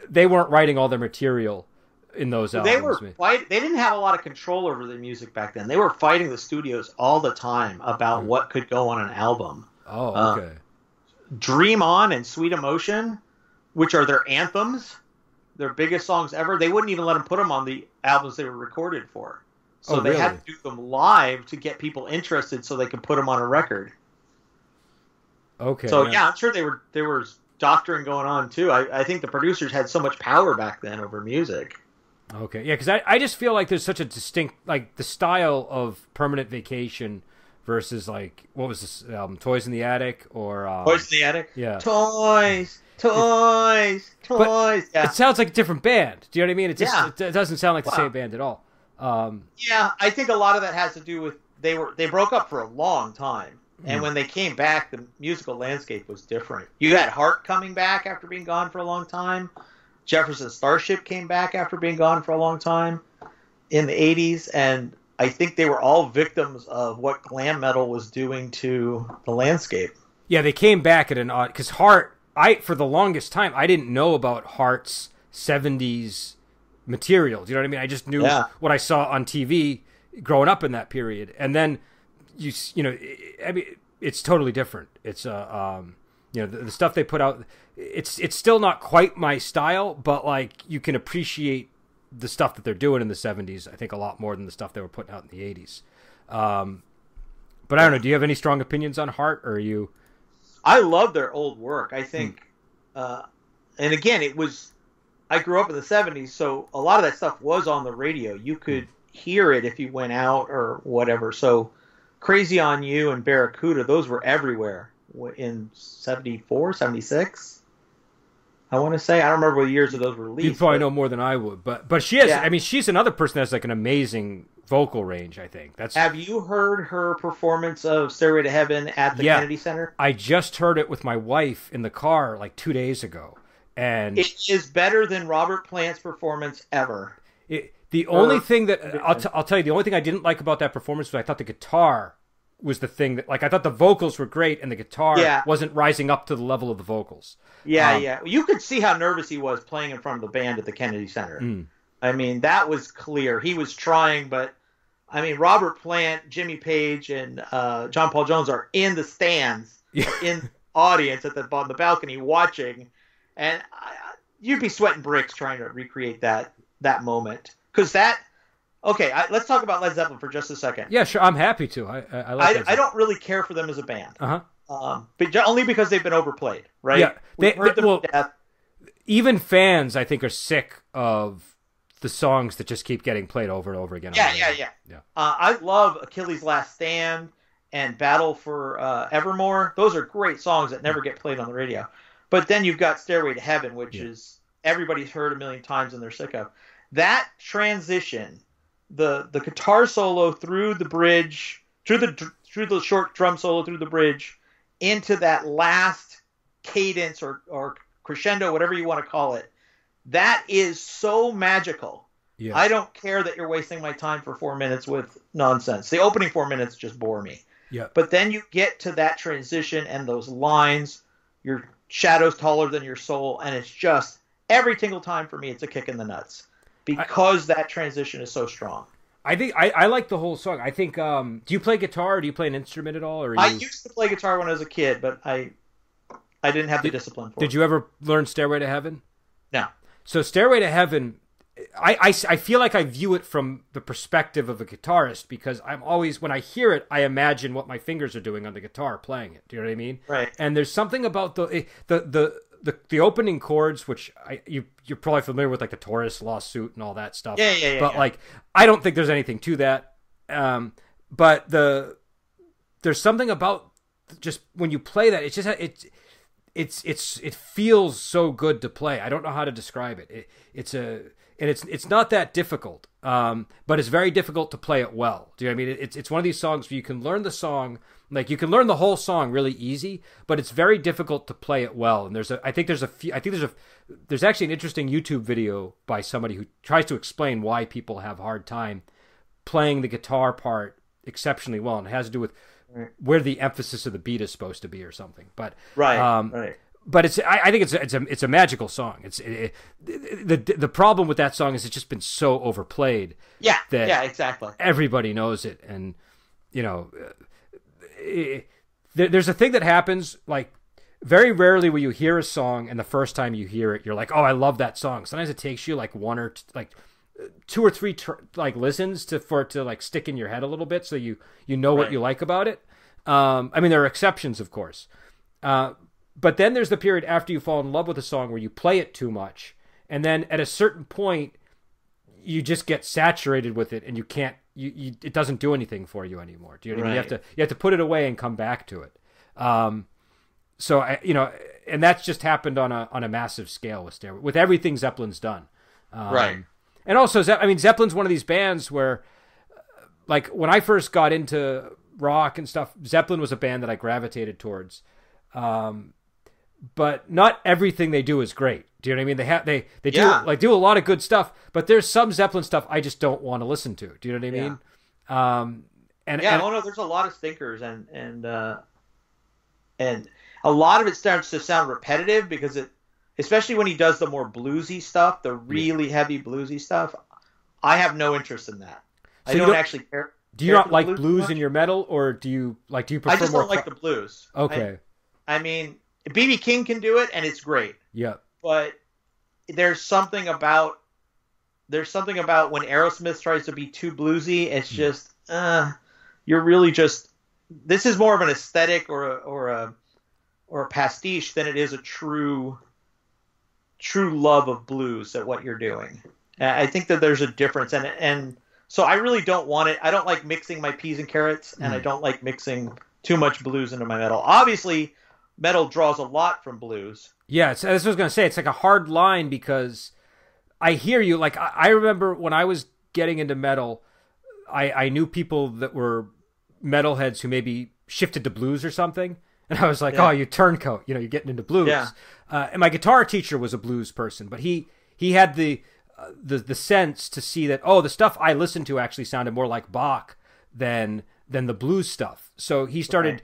they weren't writing all their material in those albums. They didn't have a lot of control over their music back then. They were fighting the studios all the time about what could go on an album. Oh, okay. Dream On and Sweet Emotion, which are their anthems, their biggest songs ever, they wouldn't even let them put them on the albums they were recorded for. So they had to do them live to get people interested so they could put them on a record. Okay. So yeah, I'm sure they were doctoring going on too. I think the producers had so much power back then over music. Okay, yeah, because I just feel like there's such a distinct, like, the style of Permanent Vacation versus, like, what was this album, Toys in the Attic, or Toys in the Attic? Yeah. Toys. Yeah. It sounds like a different band. Do you know what I mean? It doesn't sound like the same band at all. Yeah, I think a lot of that has to do with they broke up for a long time. And when they came back, the musical landscape was different. You had Heart coming back after being gone for a long time. Jefferson Starship came back after being gone for a long time in the 80s. And I think they were all victims of what glam metal was doing to the landscape. Yeah, they came back at an odd... Because Heart, for the longest time, I didn't know about Heart's 70s material. Do you know what I mean? I just knew what I saw on TV growing up in that period. And then... I mean, it's totally different. It's the stuff they put out. It's still not quite my style, but like you can appreciate the stuff that they're doing in the 70s. I think a lot more than the stuff they were putting out in the 80s. But I don't know. Do you have any strong opinions on Heart, or are you? I love their old work. I think, and again, I grew up in the 70s, so a lot of that stuff was on the radio. You could hear it if you went out or whatever. So. Crazy on You and Barracuda, those were everywhere in 74, 76. I want to say. I don't remember what years of those were released. You probably know more than I would. But she has, I mean, she's another person that has like an amazing vocal range, I think. Have you heard her performance of Stairway to Heaven at the Kennedy Center? I just heard it with my wife in the car like 2 days ago. And it is better than Robert Plant's performance ever. The only thing that I'll tell you, the only thing I didn't like about that performance was I thought the guitar was the thing that, like, I thought the vocals were great and the guitar wasn't rising up to the level of the vocals. Yeah. You could see how nervous he was playing in front of the band at the Kennedy Center. I mean, that was clear. He was trying, but I mean, Robert Plant, Jimmy Page, and John Paul Jones are in the stands, in the audience on the balcony watching, and you'd be sweating bricks trying to recreate that moment. Because let's talk about Led Zeppelin for just a second. Yeah, sure. I'm happy to. I don't really care for them as a band. But only because they've been overplayed, right? Yeah. We've heard them to death. Even fans, I think, are sick of the songs that just keep getting played over and over again. Yeah. I love Achilles' Last Stand and Battle for Evermore. Those are great songs that never get played on the radio. But then you've got Stairway to Heaven, which is everybody's heard a million times and they're sick of. That transition, the guitar solo through the bridge, through the short drum solo through the bridge, into that last cadence or crescendo, whatever you want to call it, that is so magical. Yeah. I don't care that you're wasting my time for 4 minutes with nonsense. The opening 4 minutes just bore me. Yeah. But then you get to that transition and those lines, your shadow's taller than your soul, and it's just every single time for me it's a kick in the nuts because that transition is so strong. I think I like the whole song. I think do you play guitar or do you play an instrument at all? Or I used to play guitar when I was a kid, but I didn't have the discipline for it. Did you ever learn Stairway to Heaven? No. So Stairway to Heaven, I feel like I view it from the perspective of a guitarist because I'm always, when I hear it, I imagine what my fingers are doing on the guitar playing it. Do you know what I mean? Right. And there's something about the opening chords, which you're probably familiar with, like the Taurus lawsuit and all that stuff. Yeah. But like, I don't think there's anything to that. But there's something about just when you play that, it feels so good to play. I don't know how to describe it. It's not that difficult, but it's very difficult to play it well. Do you know what I mean? It's one of these songs where you can learn the song, like you can learn the whole song really easy, but it's very difficult to play it well. And there's actually an interesting YouTube video by somebody who tries to explain why people have a hard time playing the guitar part exceptionally well, and it has to do with where the emphasis of the beat is supposed to be or something. But right. But I think it's a magical song. The problem with that song is it's just been so overplayed. Yeah, that exactly. Everybody knows it, and you know, there's a thing that happens like very rarely will you hear a song and the first time you hear it, you're like, oh, I love that song. Sometimes it takes you like two or three listens for it to like stick in your head a little bit, so you know what you like about it. I mean, there are exceptions, of course. But then there's the period after you fall in love with a song where you play it too much, and then at a certain point, you just get saturated with it, and you can't. It doesn't do anything for you anymore. Do you know what I mean? You have to put it away and come back to it. So and that's just happened on a massive scale with everything Zeppelin's done. Right. And also, Zeppelin's one of these bands where, like, when I first got into rock and stuff, Zeppelin was a band that I gravitated towards. But not everything they do is great. Do you know what I mean? They do a lot of good stuff, but there's some Zeppelin stuff I just don't want to listen to. Do you know what I mean? There's a lot of stinkers and a lot of it starts to sound repetitive because especially when he does the more bluesy stuff, the really heavy bluesy stuff. I have no interest in that. So I don't actually care. Do you not like blues in your metal, or do you prefer? I just don't like the blues. Okay. I mean, B.B. King can do it, and it's great. Yeah. But there's something about when Aerosmith tries to be too bluesy. It's just you're really just. This is more of an aesthetic or a pastiche than it is a true love of blues at what you're doing. I think that there's a difference, and so I really don't want it. I don't like mixing my peas and carrots, and I don't like mixing too much blues into my metal. Obviously, metal draws a lot from blues. Yeah, that's what I was going to say. It's like a hard line because I hear you. Like, I remember when I was getting into metal, I knew people that were metalheads who maybe shifted to blues or something. And I was like, oh, you turncoat, you're getting into blues. Yeah. And my guitar teacher was a blues person, but he had the sense to see that, the stuff I listened to actually sounded more like Bach than the blues stuff. So he started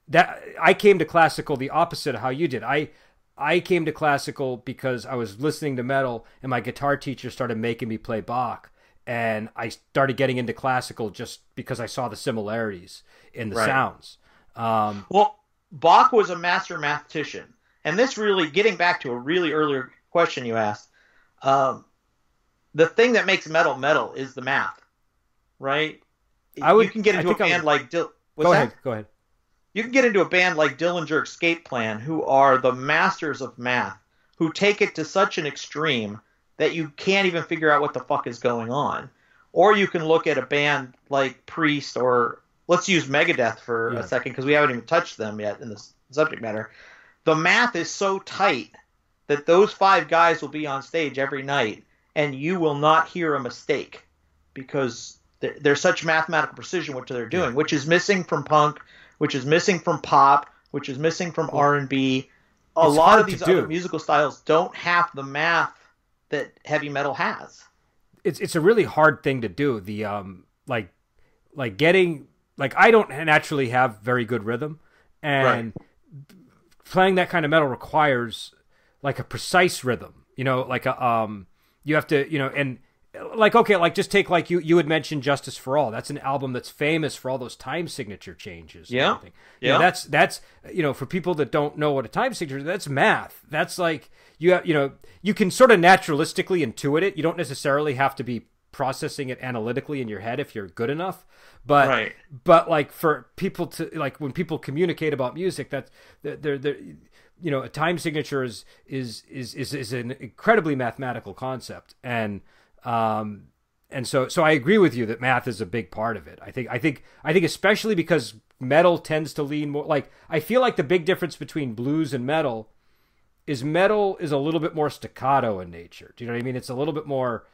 that. I came to classical the opposite of how you did. I came to classical because I was listening to metal, and my guitar teacher started making me play Bach, and I started getting into classical just because I saw the similarities in the sounds. Well, Bach was a master mathematician, and this really, getting back to a really earlier question you asked, the thing that makes metal is the math, right? You can get into a band like Go ahead. You can get into a band like Dillinger Escape Plan, who are the masters of math, who take it to such an extreme that you can't even figure out what the fuck is going on. Or you can look at a band like Priest or let's use Megadeth for a second, because we haven't even touched them yet in this subject matter. The math is so tight that those 5 guys will be on stage every night, and you will not hear a mistake, because there's such mathematical precision what they're doing, which is missing from punk, which is missing from pop, which is missing from R&B. A lot of these other musical styles don't have the math that heavy metal has. It's a really hard thing to do. The like getting, like, I don't naturally have very good rhythm, and playing that kind of metal requires like a precise rhythm, you know, like a you have to, you know, and like, okay, like just take, like you had mentioned Justice for All. That's an album that's famous for all those time signature changes. Yeah. You know, that's, you know, for people that don't know what a time signature is, that's math. That's like, you have, you know, you can sort of naturalistically intuit it. You don't necessarily have to be processing it analytically in your head if you're good enough. But but like for people to, like, when people communicate about music, that's they're you know, a time signature is an incredibly mathematical concept, and so I agree with you that math is a big part of it. I think especially because metal tends to lean more, like, I feel like the big difference between blues and metal is a little bit more staccato in nature. Do you know what I mean? It's a little bit more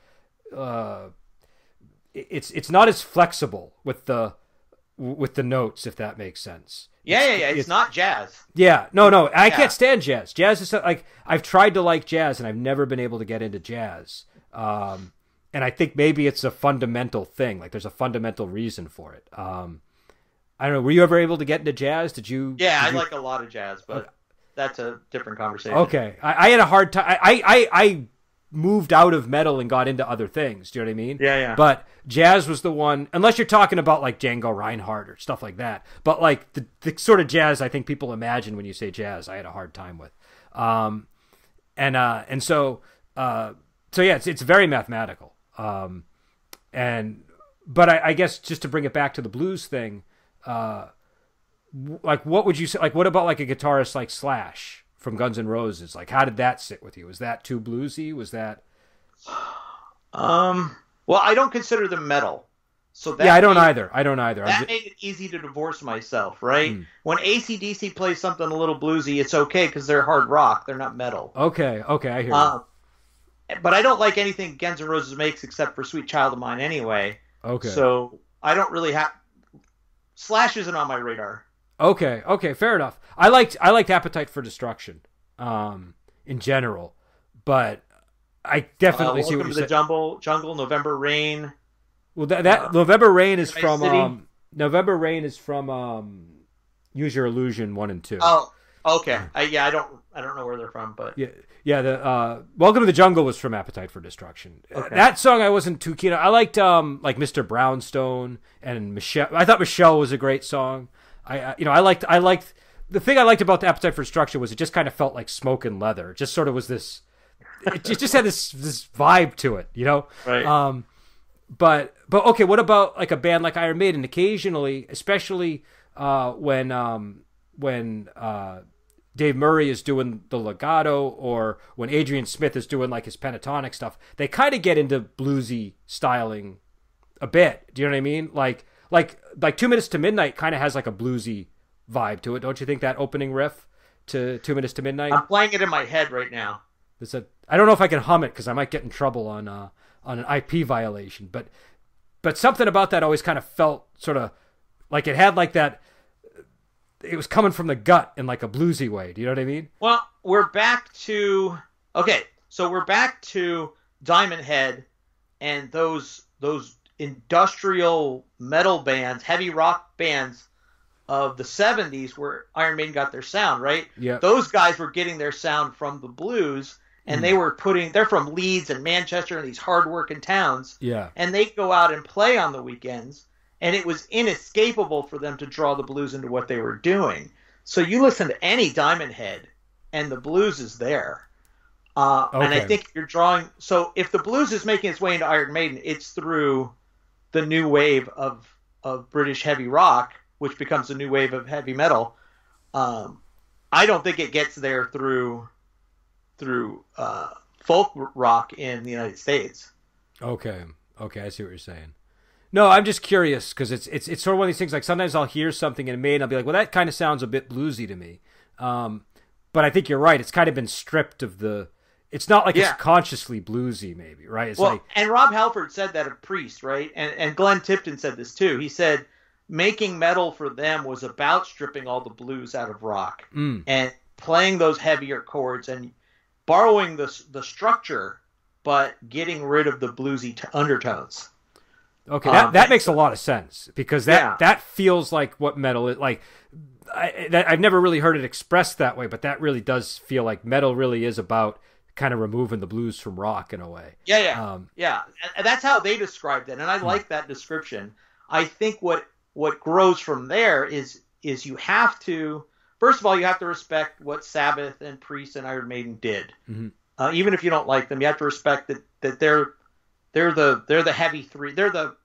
it's not as flexible with the notes, if that makes sense. It's not jazz. No, I can't stand jazz. Jazz is like, I've tried to like jazz and I've never been able to get into jazz. And I think maybe it's a fundamental thing. Like, there's a fundamental reason for it. I don't know. Were you ever able to get into jazz? I like a lot of jazz, but that's a different conversation. Okay. I had a hard time. I moved out of metal and got into other things. Do you know what I mean? Yeah. But jazz was the one, unless you're talking about like Django Reinhardt or stuff like that. But like the sort of jazz I think people imagine when you say jazz, I had a hard time with. So yeah, it's very mathematical. But I guess just to bring it back to the blues thing, like, what would you say? Like, what about like a guitarist like Slash from Guns N' Roses? Like, how did that sit with you? Was that too bluesy? Was that? Well, I don't consider them metal, so that I don't either. That made it easy to divorce myself, right? When AC/DC plays something a little bluesy, it's okay because they're hard rock; they're not metal. Okay, I hear you. But I don't like anything Guns N' Roses makes except for Sweet Child of Mine anyway. Okay. So I don't really have... Slash isn't on my radar. Okay, fair enough. I liked Appetite for Destruction, in general, but I definitely see what you're saying. Welcome to the Jungle, November Rain. Well, that November Rain is from Use Your Illusion 1 and 2. Oh, okay. I don't know where they're from, but the Welcome to the Jungle was from Appetite for Destruction. Okay. That song I wasn't too keen on. I liked like Mr. Brownstone and Michelle. I thought Michelle was a great song. I liked the thing I liked about the Appetite for Destruction was it just kind of felt like Smoke and Leather. It just sort of was this. It just had this vibe to it, you know. Right. But okay, what about like a band like Iron Maiden? Occasionally, especially when Dave Murray is doing the legato, or when Adrian Smith is doing like his pentatonic stuff, they kind of get into bluesy styling a bit. Do you know what I mean? Like 2 Minutes to Midnight kind of has like a bluesy vibe to it, don't you think? That opening riff to 2 Minutes to Midnight. I'm playing it in my head right now. I don't know if I can hum it because I might get in trouble on an IP violation, but something about that always kind of felt sort of like it had like that. It was coming from the gut in like a bluesy way. Do you know what I mean? Well, we're back to Diamond Head and those industrial metal bands, heavy rock bands of the 70s where Iron Maiden got their sound, right? Yeah. Those guys were getting their sound from the blues, and they're from Leeds and Manchester and these hard-working towns. Yeah. And they go out and play on the weekends, and it was inescapable for them to draw the blues into what they were doing. So you listen to any Diamond Head, and the blues is there. And I think you're drawing... So if the blues is making its way into Iron Maiden, it's through the new wave of British heavy rock, which becomes the new wave of heavy metal. I don't think it gets there through folk rock in the United States. Okay, I see what you're saying. No, I'm just curious because it's sort of one of these things. Like sometimes I'll hear something in Maiden, I'll be like, well, that kind of sounds a bit bluesy to me. But I think you're right. It's kind of been stripped of the. It's not like it's consciously bluesy, maybe, right? It's like, and Rob Halford said that of Priest, right? And Glenn Tipton said this too. He said making metal for them was about stripping all the blues out of rock and playing those heavier chords and borrowing the structure, but getting rid of the bluesy undertones. Okay, that makes a lot of sense because that feels like what metal is like. I've never really heard it expressed that way, but that really does feel like metal really is about kind of removing the blues from rock in a way. Yeah. And that's how they described it, and I like that description. I think what grows from there is you have to, first of all, you have to respect what Sabbath and Priest and Iron Maiden did. Mm-hmm. Even if you don't like them, you have to respect that they're the heavy three. They're the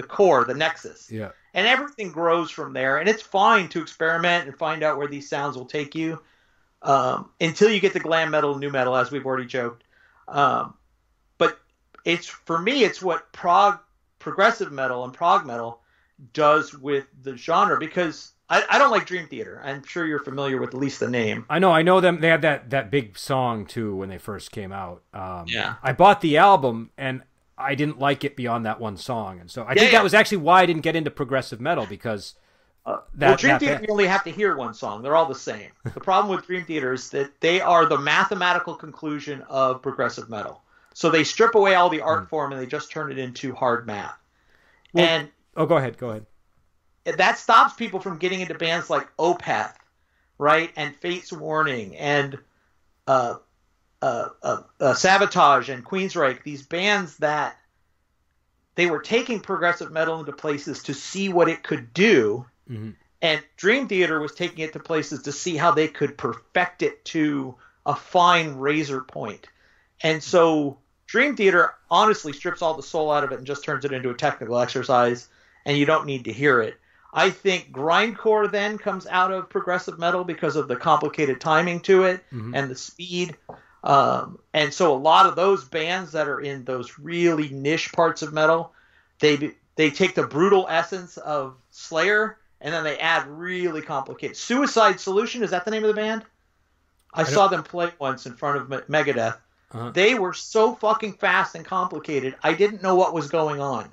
core, the nexus. Yeah. And everything grows from there, and it's fine to experiment and find out where these sounds will take you. Until you get to glam metal and new metal, as we've already joked. But for me, it's what progressive metal and prog metal does with the genre, because I don't like Dream Theater. I'm sure you're familiar with at least the name. I know them. They had that big song too when they first came out. Yeah. I bought the album and I didn't like it beyond that one song, and so I think that was actually why I didn't get into progressive metal, because Dream Theater, you only have to hear one song. They're all the same. The problem with Dream Theater is that they are the mathematical conclusion of progressive metal. So they strip away all the art form and they just turn it into hard math. Well, go ahead. That stops people from getting into bands like Opeth, right, and Fate's Warning, and Sabotage and Queensryche. These bands that they were taking progressive metal into places to see what it could do. Mm-hmm. And Dream Theater was taking it to places to see how they could perfect it to a fine razor point. And so Dream Theater honestly strips all the soul out of it and just turns it into a technical exercise, and you don't need to hear it. I think grindcore then comes out of progressive metal because of the complicated timing to it and the speed. And so a lot of those bands that are in those really niche parts of metal, they take the brutal essence of Slayer, and then they add really complicated. Suicide Solution, is that the name of the band? I saw them play once in front of Megadeth. Uh-huh. They were so fucking fast and complicated, I didn't know what was going on.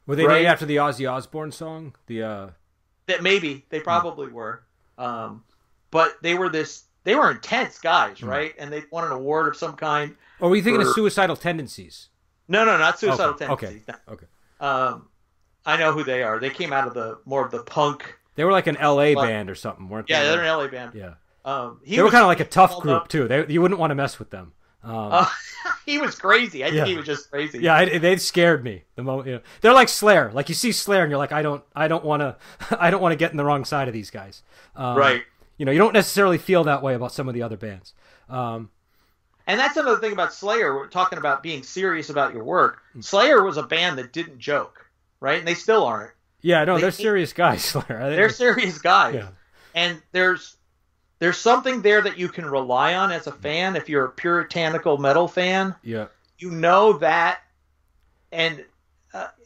Were they named after the Ozzy Osbourne song? That maybe they probably were, but they were intense guys, right? And they won an award of some kind. Or were you thinking of Suicidal Tendencies? No, not Suicidal Tendencies. Okay. I know who they are. They came out of more of the punk. They were like an LA band or something, weren't they? Yeah, they're an LA band. Yeah. They were kind of like a tough group too. You wouldn't want to mess with them. He was crazy. I think he was just crazy. Yeah, they scared me the moment. They're like Slayer. Like you see Slayer, and you're like, I don't want to get in the wrong side of these guys. Right. You don't necessarily feel that way about some of the other bands. And that's another thing about Slayer. We're talking about being serious about your work. Slayer was a band that didn't joke, right? And they still aren't. Yeah, no, they're serious guys, Slayer. They're serious guys. Yeah. And there's something there that you can rely on as a fan if you're a puritanical metal fan. Yeah. You know that. And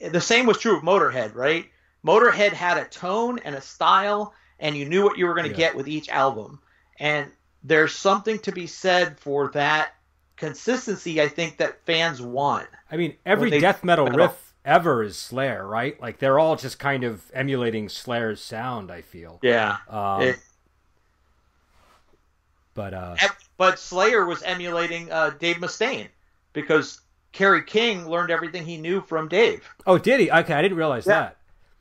the same was true of Motorhead, right? Motorhead had a tone and a style, and you knew what you were going to get with each album. And there's something to be said for that consistency, I think, that fans want. I mean, every death metal riff ever is Slayer, right? Like, they're all just kind of emulating Slayer's sound, I feel. Yeah. But Slayer was emulating Dave Mustaine, because Kerry King learned everything he knew from Dave. Oh, did he? Okay, I didn't realize that.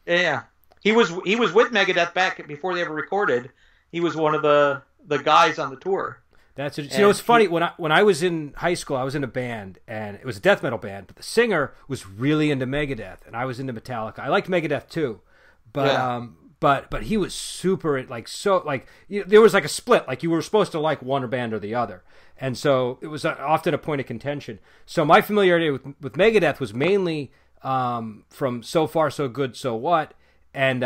Yeah. He was with Megadeth back before they ever recorded. He was one of the guys on the tour. That's it. It's funny, when I was in high school, I was in a band, and it was a death metal band, but the singer was really into Megadeth, and I was into Metallica. I liked Megadeth too, but but he was super, there was like a split, like you were supposed to like one band or the other, and so it was often a point of contention. So my familiarity with Megadeth was mainly from So Far So Good So What and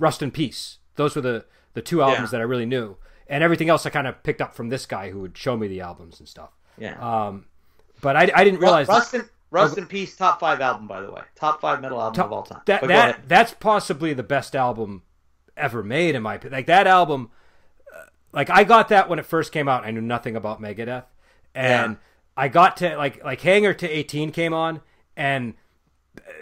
Rust in Peace. Those were the two albums that I really knew. And everything else I kind of picked up from this guy who would show me the albums and stuff. Yeah. But I didn't realize Rust in Peace, top 5 album, by the way. Top 5 metal album of all time. That's possibly the best album ever made, in my opinion. Like, that album, like, I got that when it first came out. I knew nothing about Megadeth. And I got to, like Hangar to 18 came on, and,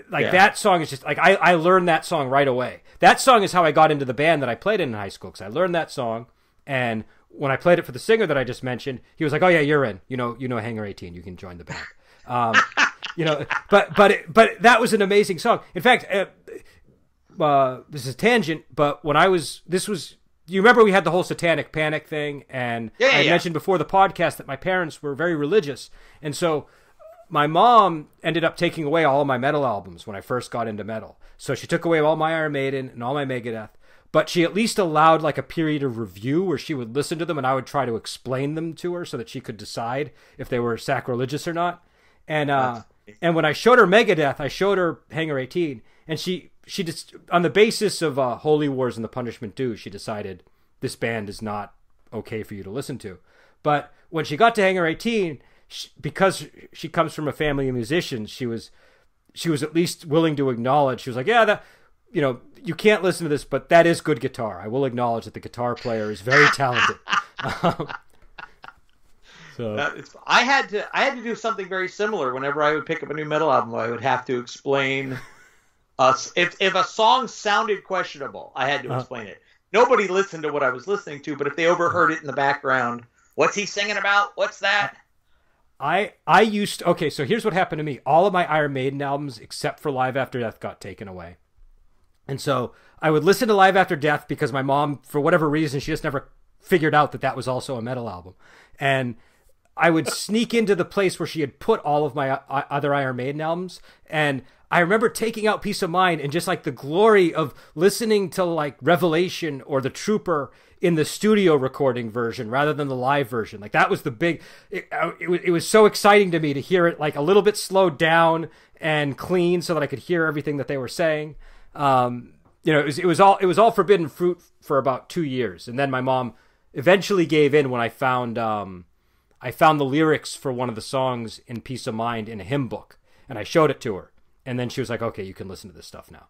like, that song is just, like, I learned that song right away. That song is how I got into the band that I played in high school, because I learned that song, and when I played it for the singer that I just mentioned, he was like, "Oh yeah, you're in. You know Hangar 18. You can join the band." But that was an amazing song. In fact, this is a tangent, but you remember we had the whole Satanic Panic thing, and I mentioned before the podcast that my parents were very religious, and so my mom ended up taking away all of my metal albums when I first got into metal. So she took away all my Iron Maiden and all my Megadeth, but she at least allowed like a period of review where she would listen to them and I would try to explain them to her so that she could decide if they were sacrilegious or not. And when I showed her Megadeth, I showed her Hangar 18, and she just, on the basis of Holy Wars and the Punishment Due, she decided this band is not okay for you to listen to. But when she got to Hangar 18, because she comes from a family of musicians, she was at least willing to acknowledge. She was like, "Yeah, you can't listen to this, but that is good guitar. I will acknowledge that the guitar player is very talented." I had to do something very similar whenever I would pick up a new metal album. I would have to explain if a song sounded questionable, I had to explain it. Nobody listened to what I was listening to, but if they overheard it in the background, what's he singing about? What's that? Okay, so here's what happened to me. All of my Iron Maiden albums, except for Live After Death, got taken away. And so I would listen to Live After Death because my mom, for whatever reason, she just never figured out that was also a metal album. And I would sneak into the place where she had put all of my other Iron Maiden albums. And I remember taking out Peace of Mind and just like the glory of listening to like Revelation or The Trooper in the studio recording version rather than the live version. Like that was the big, it was so exciting to me to hear it like a little bit slowed down and clean so that I could hear everything that they were saying. It was all forbidden fruit for about 2 years. And then my mom eventually gave in when I found the lyrics for one of the songs in Peace of Mind in a hymn book, and I showed it to her. And then she was like, "Okay, you can listen to this stuff now."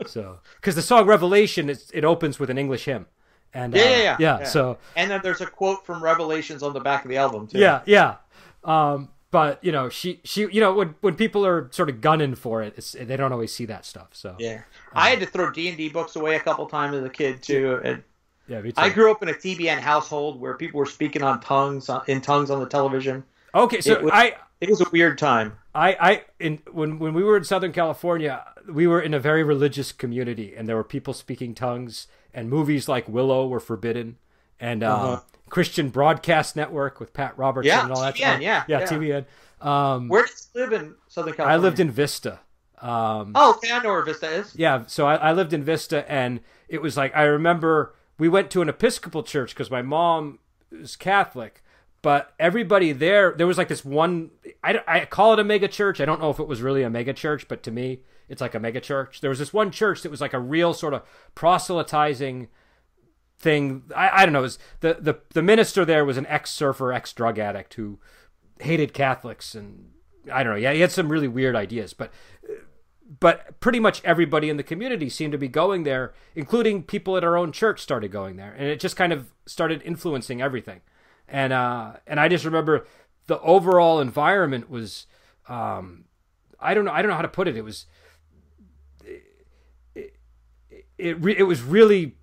So, because the song Revelation, it opens with an English hymn. And yeah. So, and then there's a quote from Revelations on the back of the album too. Yeah. But she when people are sort of gunning for it, they don't always see that stuff. So I had to throw D&D books away a couple times as a kid too. And yeah, me too. I grew up in a TBN household where people were speaking in tongues on the television. Okay, so it was a weird time. When we were in Southern California, we were in a very religious community, and there were people speaking tongues, and movies like Willow were forbidden, and Christian Broadcast Network with Pat Robertson and all that stuff. Yeah, TBN. Where did you live in Southern California? I lived in Vista. Okay, I know where Vista is. Yeah, so I lived in Vista, and it was like, I remember we went to an Episcopal church because my mom is Catholic. But everybody there was like this one, I call it a mega church. I don't know if it was really a mega church, but to me, it's like a mega church. There was this one church that was like a real sort of proselytizing thing. I don't know. It was the minister there was an ex-surfer, ex-drug addict who hated Catholics. And I don't know. Yeah, he had some really weird ideas. But pretty much everybody in the community seemed to be going there, including people at our own church started going there. And it just kind of started influencing everything. And I just remember the overall environment was, I don't know how to put it. It was, it was really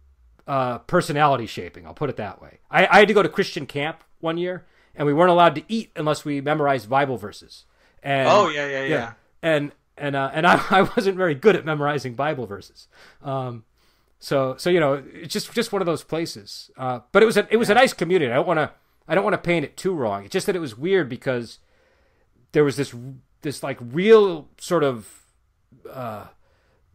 personality shaping. I'll put it that way. I had to go to Christian camp one year, and we weren't allowed to eat unless we memorized Bible verses. And, yeah. And I wasn't very good at memorizing Bible verses. So it's just one of those places. But it was a nice community. I don't want to paint it too wrong. It's just that it was weird because there was this like real sort of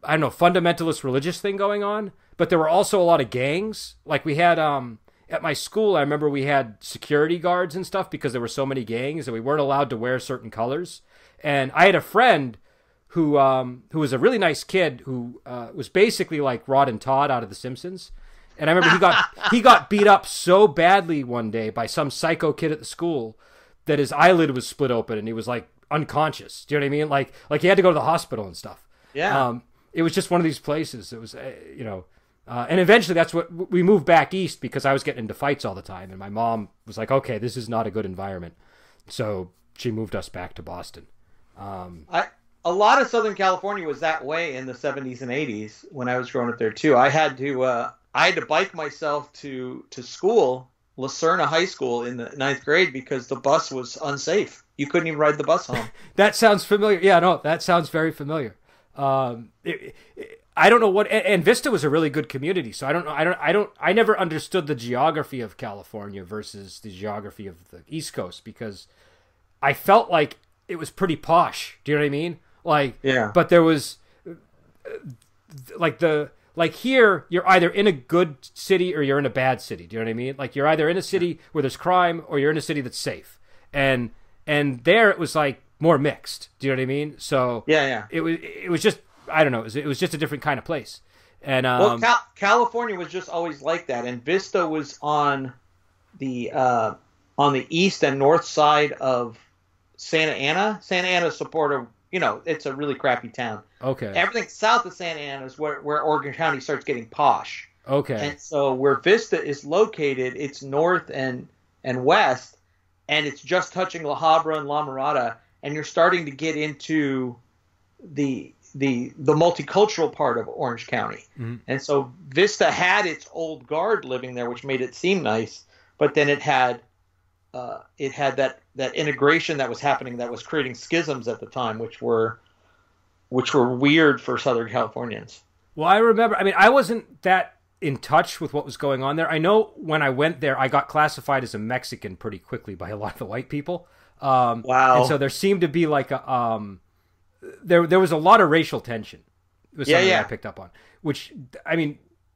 fundamentalist religious thing going on, but there were also a lot of gangs. Like we had at my school, I remember we had security guards and stuff because there were so many gangs and we weren't allowed to wear certain colors. And I had a friend who was a really nice kid who was basically like Rod and Todd out of The Simpsons. And I remember he got beat up so badly one day by some psycho kid at the school that his eyelid was split open and he was like unconscious. Do you know what I mean? Like you had to go to the hospital and stuff. Yeah. It was just one of these places. It was, and eventually that's what we moved back east because I was getting into fights all the time. And my mom was like, okay, this is not a good environment. So she moved us back to Boston. A lot of Southern California was that way in the 70s and 80s when I was growing up there too. I had to bike myself to school, Lacerna High School, in the ninth grade because the bus was unsafe. You couldn't even ride the bus home. That sounds familiar. Yeah, no, that sounds very familiar. I don't know what, and Vista was a really good community. So I don't know. I never understood the geography of California versus the geography of the East Coast because I felt like it was pretty posh. Do you know what I mean? Like, yeah. But there was like here, you're either in a good city or you're in a bad city. Do you know what I mean? Like you're either in a city where there's crime or you're in a city that's safe. And there it was like more mixed. Do you know what I mean? So yeah. It was just, I don't know. It was just a different kind of place. And California was just always like that. And Vista was on the east and north side of Santa Ana. Santa Ana supported. It's a really crappy town. Okay. Everything south of Santa Ana is where Oregon County starts getting posh. Okay. And so where Vista is located, it's north and west, and it's just touching La Habra and La Mirada, and you're starting to get into the multicultural part of Orange County. Mm-hmm. And so Vista had its old guard living there, which made it seem nice, but then it had that integration that was happening that was creating schisms at the time, which were weird for Southern Californians. Well, I remember, I wasn't that in touch with what was going on there. I know when I went there, I got classified as a Mexican pretty quickly by a lot of the white people. Wow. And so there seemed to be like there was a lot of racial tension. It was something I picked up on, which,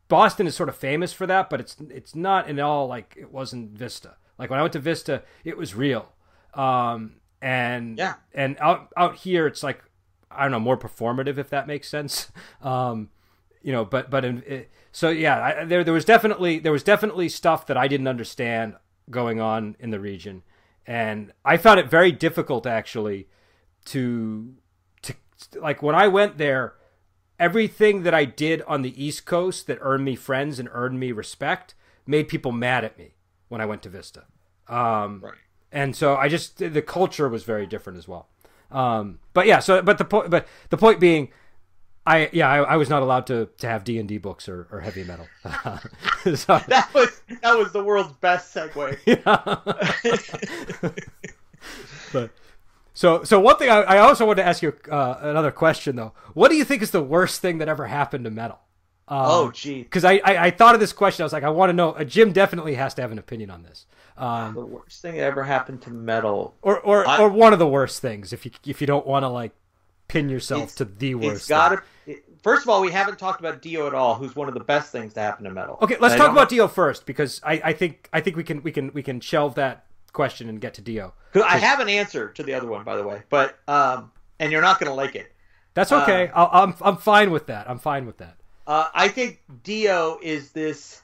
Boston is sort of famous for that, but it's not at all like it was in Vista. Like when I went to Vista, it was real. And out here, it's like, I don't know, more performative, if that makes sense. There was definitely stuff that I didn't understand going on in the region. And I found it very difficult actually to like when I went there, everything that I did on the East Coast that earned me friends and earned me respect made people mad at me when I went to Vista. Right. And so the culture was very different as well. But the point being, I was not allowed to have D&D books or heavy metal. So, that was the world's best segue. Yeah. But so one thing I also wanted to ask you another question though. What do you think is the worst thing that ever happened to metal? Gee. Because I thought of this question. I was like, I want to know. Jim definitely has to have an opinion on this. The worst thing that ever happened to metal, or one of the worst things, if you don't want to like pin yourself to the worst. It's got to. First of all, we haven't talked about Dio at all, who's one of the best things to happen to metal. Okay, let's talk about Dio first because I think we can shelve that question and get to Dio. I have an answer to the other one, by the way, but and you're not going to like it. That's okay. I'm fine with that. I think Dio is this.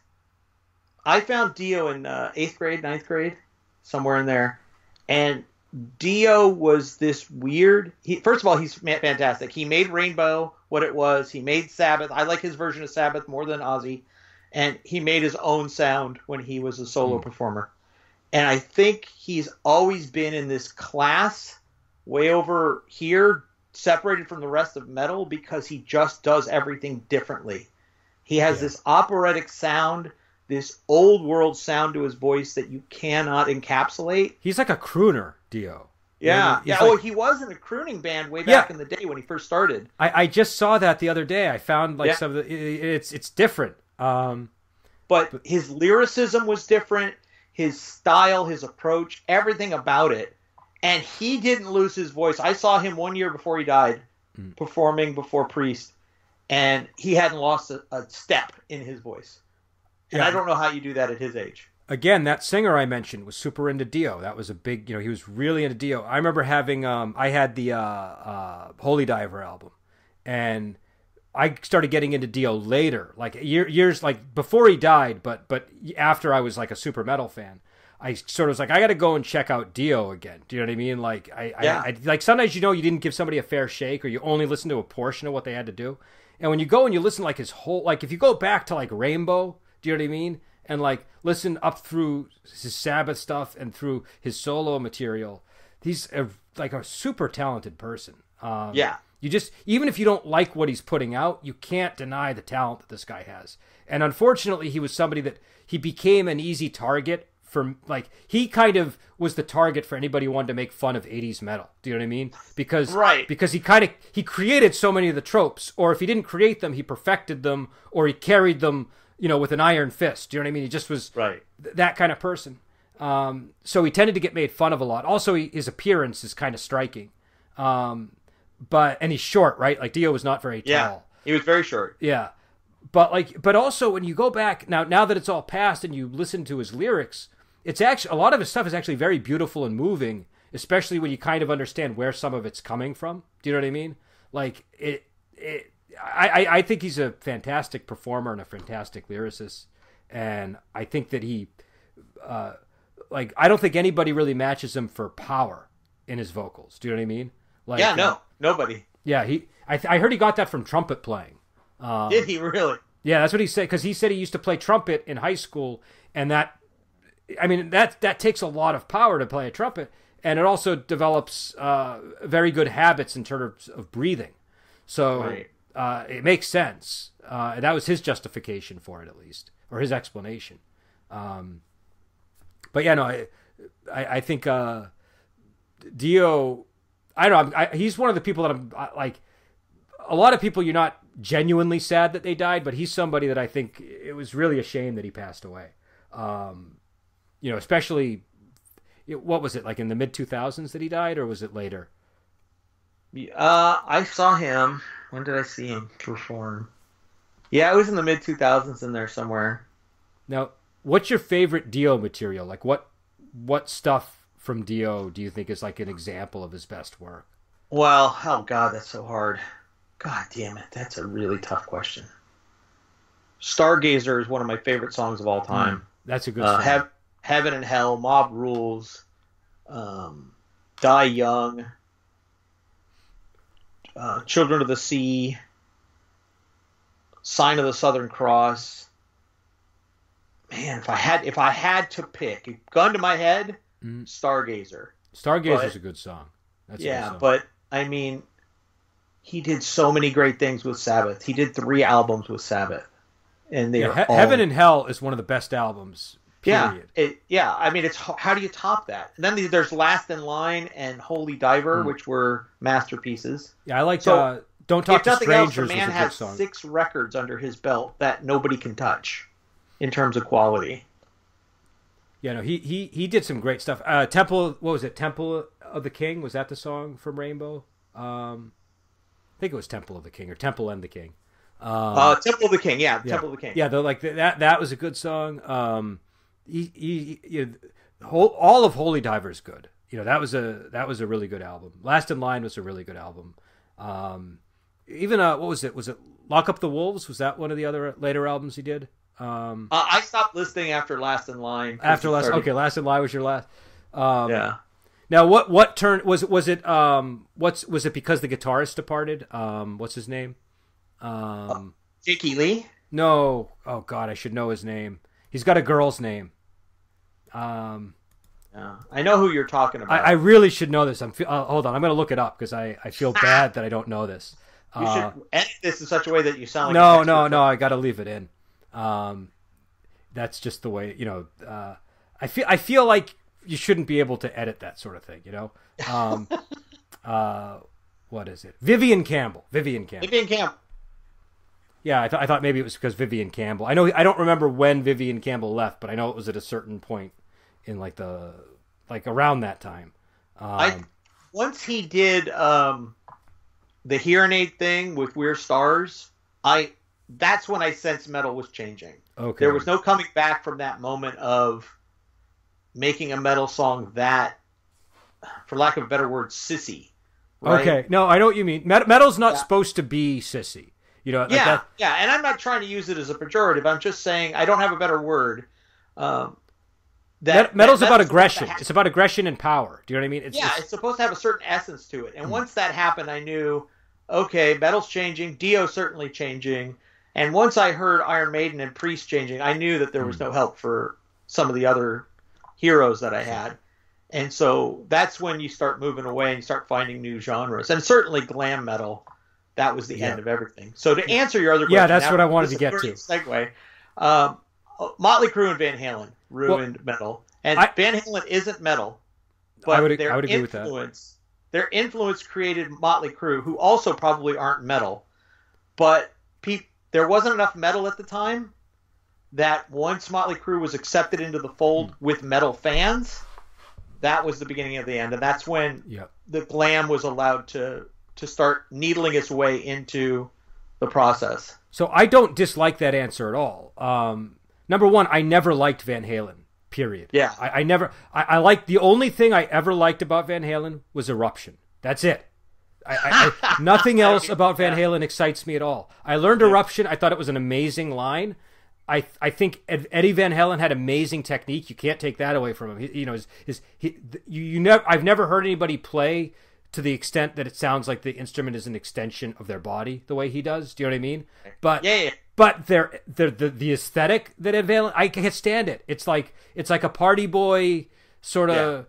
I found Dio in 8th grade, 9th grade, somewhere in there, and Dio was this weird. First of all, he's fantastic. He made Rainbow what it was. He made Sabbath. I like his version of Sabbath more than Ozzy, and he made his own sound when he was a solo performer. And I think he's always been in this class way over here, separated from the rest of metal, because he just does everything differently. He has this operatic sound, this old world sound to his voice that you cannot encapsulate. He's like a crooner, Dio. Yeah. He was in a crooning band way back in the day when he first started. I just saw that the other day. I found like some of the it's different. But his lyricism was different, his style, his approach, everything about it. And he didn't lose his voice. I saw him 1 year before he died performing before Priest, and he hadn't lost a step in his voice. And I don't know how you do that at his age. Again, that singer I mentioned was super into Dio. That was a big, he was really into Dio. I remember having, I had the Holy Diver album, and I started getting into Dio later, like years like before he died, but after I was like a super metal fan. I sort of was like, I got to go and check out Dio again. Do you know what I mean? Like, I like sometimes, you didn't give somebody a fair shake, or you only listen to a portion of what they had to do. And when you go and you listen like his whole, like if you go back to like Rainbow, do you know what I mean? And like listen up through his Sabbath stuff and through his solo material, he's like a super talented person. You just, even if you don't like what he's putting out, you can't deny the talent that this guy has. And unfortunately, he was somebody that he became an easy target for, like, he kind of was the target for anybody who wanted to make fun of 80s metal. Do you know what I mean? Because he created so many of the tropes, or if he didn't create them, he perfected them, or he carried them, with an iron fist. Do you know what I mean? He just was that kind of person. So he tended to get made fun of a lot. Also, his appearance is kind of striking. And he's short, right? Like Dio was not very tall. Yeah, he was very short. Yeah. But also when you go back now that it's all past and you listen to his lyrics, it's actually, a lot of his stuff is actually very beautiful and moving, especially when you kind of understand where some of it's coming from. Do you know what I mean? Like I think he's a fantastic performer and a fantastic lyricist. And I think that he, I don't think anybody really matches him for power in his vocals. Do you know what I mean? Like, nobody. Yeah, I heard he got that from trumpet playing. Did he really? Yeah, that's what he said, because he said he used to play trumpet in high school, and that takes a lot of power to play a trumpet, and it also develops very good habits in terms of breathing. So it makes sense. And that was his justification for it, at least, or his explanation. But yeah, no, I think Dio, I don't know, he's one of the people that I'm like, a lot of people, you're not genuinely sad that they died, but he's somebody that I think it was really a shame that he passed away. Especially, what was it, like in the mid-2000s that he died, or was it later? I saw him. When did I see him perform? Yeah, it was in the mid-2000s in there somewhere. Now, what's your favorite Dio material? Like, what stuff from Dio do you think is like an example of his best work? Well, oh God, that's so hard. God damn it, that's a really tough question. Stargazer is one of my favorite songs of all time. That's a good song. Heaven and Hell, Mob Rules, Die Young, Children of the Sea, Sign of the Southern Cross. Man, if I had to pick, gun to my head, Stargazer. Stargazer's a good song. That's a good song. But I mean, he did so many great things with Sabbath. He did 3 albums with Sabbath, and Heaven and Hell is one of the best albums. Period. I mean, it's how do you top that? And then there's Last in Line and Holy Diver, which were masterpieces. Yeah, I like Don't Talk to Strangers. Else, the man has 6 records under his belt that nobody can touch in terms of quality. Yeah, no, he did some great stuff. Temple, what was it? Temple of the King, was that the song from Rainbow? I think it was Temple of the King or Temple and the King. Temple of the King, Temple of the King. Yeah, that was a good song. All of Holy Diver is good. That was a really good album. Last in Line was a really good album. Even what was it? Was it Lock Up the Wolves? Was that one of the other later albums he did? I stopped listening after Last in Line. Last in Line was your last. Now, what turn was it? Was it because the guitarist departed? What's his name? Jakey Lee? No. Oh God, I should know his name. He's got a girl's name. I know who you're talking about. I really should know this. Hold on, I'm going to look it up because I feel bad that I don't know this. You should edit this in such a way that you sound like no. I got to leave it in. That's just the way. I feel like you shouldn't be able to edit that sort of thing. What is it? Vivian Campbell. Yeah, I thought maybe it was because Vivian Campbell. I don't remember when Vivian Campbell left, but I know it was at a certain point in around that time. Once he did the hearing aid thing with We're Stars, that's when I sensed metal was changing. Okay. There was no coming back from that moment of making a metal song that, for lack of a better word, sissy. Right? Okay, no, I know what you mean. Metal's not supposed to be sissy. And I'm not trying to use it as a pejorative. I'm just saying, I don't have a better word. Metal's about aggression. It's about aggression and power. Do you know what I mean? It's supposed to have a certain essence to it. And once that happened, I knew, okay, metal's changing. Dio certainly changing. And once I heard Iron Maiden and Priest changing, I knew that there was no help for some of the other heroes that I had. And so that's when you start moving away and start finding new genres. And certainly glam metal, that was the end of everything. So to answer your other question, that's what I wanted to get to. Segue. Motley Crue and Van Halen ruined metal. And Van Halen isn't metal, but I would agree with that. Their influence created Motley Crue, who also probably aren't metal. But there wasn't enough metal at the time that once Motley Crue was accepted into the fold with metal fans, that was the beginning of the end. And that's when the glam was allowed to start needling its way into the process. So I don't dislike that answer at all. Number one, I never liked Van Halen, period. Yeah. I liked, the only thing I ever liked about Van Halen was Eruption. That's it. Nothing else about Van Halen excites me at all. I learned Eruption. I thought it was an amazing line. I think Eddie Van Halen had amazing technique. You can't take that away from him. I've never heard anybody play to the extent that it sounds like the instrument is an extension of their body the way he does. Do you know what I mean? But but the aesthetic that Eddie Van Halen, I can't stand it. It's like a party boy sort of.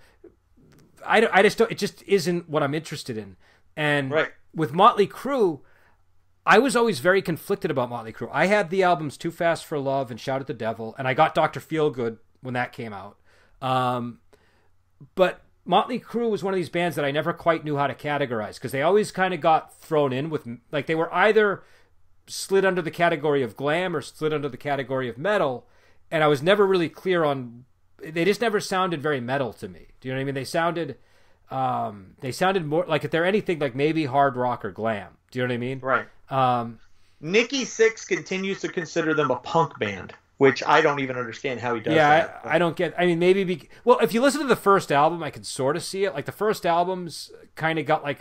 I just don't. It just isn't what I'm interested in. And with Motley Crue, I was always very conflicted about Motley Crue. I had the albums Too Fast for Love and Shout at the Devil, and I got Dr. Feelgood when that came out. But Motley Crue was one of these bands that I never quite knew how to categorize, because they always kind of got thrown in with, like, they were either slid under the category of glam or slid under the category of metal, and I was never really clear on. They just never sounded very metal to me. Do you know what I mean? They sounded more like, if they're anything, like maybe hard rock or glam. Do you know what I mean? Right. Nikki Sixx continues to consider them a punk band, which I don't even understand how he does that. I don't get. I mean, maybe well, if you listen to the first album, I can sort of see it. Like, the first album's kind of got like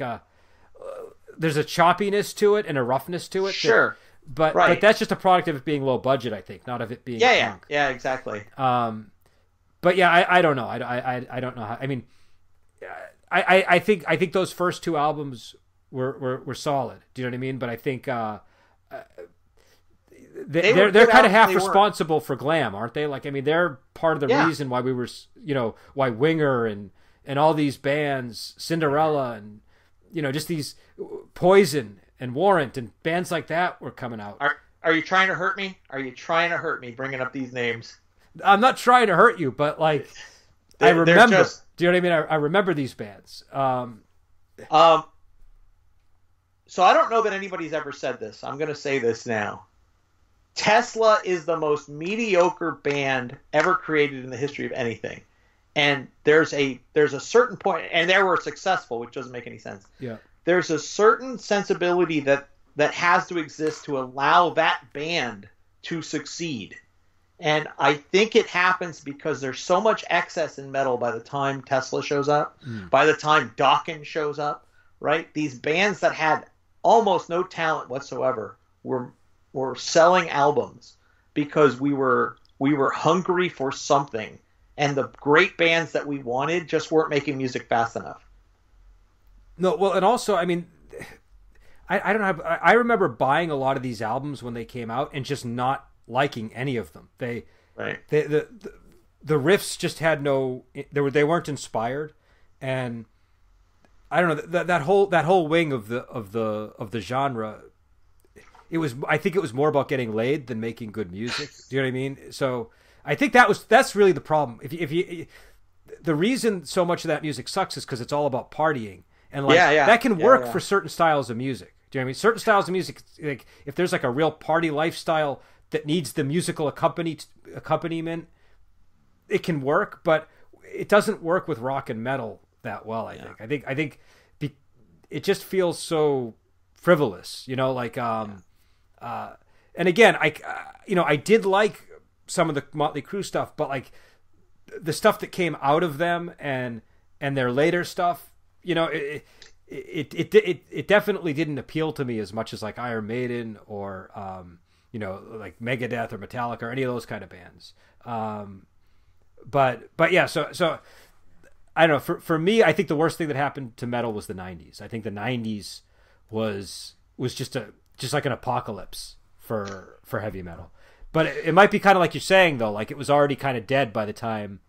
there's a choppiness to it and a roughness to it. Sure. But that's just a product of it being low budget, I think, not of it being punk. Yeah, exactly. But yeah, I don't know. I don't know how. I mean, I think those first two albums were solid. Do you know what I mean? But I think they're kind of half responsible for glam, aren't they? Like, I mean, they're part of the reason why we were, why Winger and all these bands, Cinderella, and just these Poison and Warrant and bands like that were coming out. Are you trying to hurt me? Are you trying to hurt me bringing up these names? I'm not trying to hurt you, but like, I remember. Do you know what I mean? I remember these bands. So I don't know that anybody's ever said this. I'm going to say this now. Tesla is the most mediocre band ever created in the history of anything. And there's a certain point, and they were successful, which doesn't make any sense. Yeah. There's a certain sensibility that has to exist to allow that band to succeed. And I think it happens because there's so much excess in metal by the time Tesla shows up, by the time Dokken shows up, right? These bands that had almost no talent whatsoever were selling albums because we were hungry for something, and the great bands that we wanted just weren't making music fast enough. No, well, and also, I mean, I don't know. I remember buying a lot of these albums when they came out and just not liking any of them. The riffs just had no. They weren't inspired, and I don't know that whole wing of the genre. I think it was more about getting laid than making good music. Do you know what I mean? So I think that's really the problem. If you the reason so much of that music sucks is because it's all about partying, and like that can work for certain styles of music. Do you know what I mean? Certain styles of music, like if there's like a real party lifestyle that needs the musical accompaniment, it can work, but it doesn't work with rock and metal that well. I think it just feels so frivolous, like and again, I did like some of the Motley Crue stuff, but like the stuff that came out of them and their later stuff, it definitely didn't appeal to me as much as like Iron Maiden or like Megadeth or Metallica or any of those kind of bands. but yeah, so I don't know. For me, I think the worst thing that happened to metal was the '90s. I think the '90s was just like an apocalypse for heavy metal. But it might be kind of like you're saying though, like it was already kind of dead by the time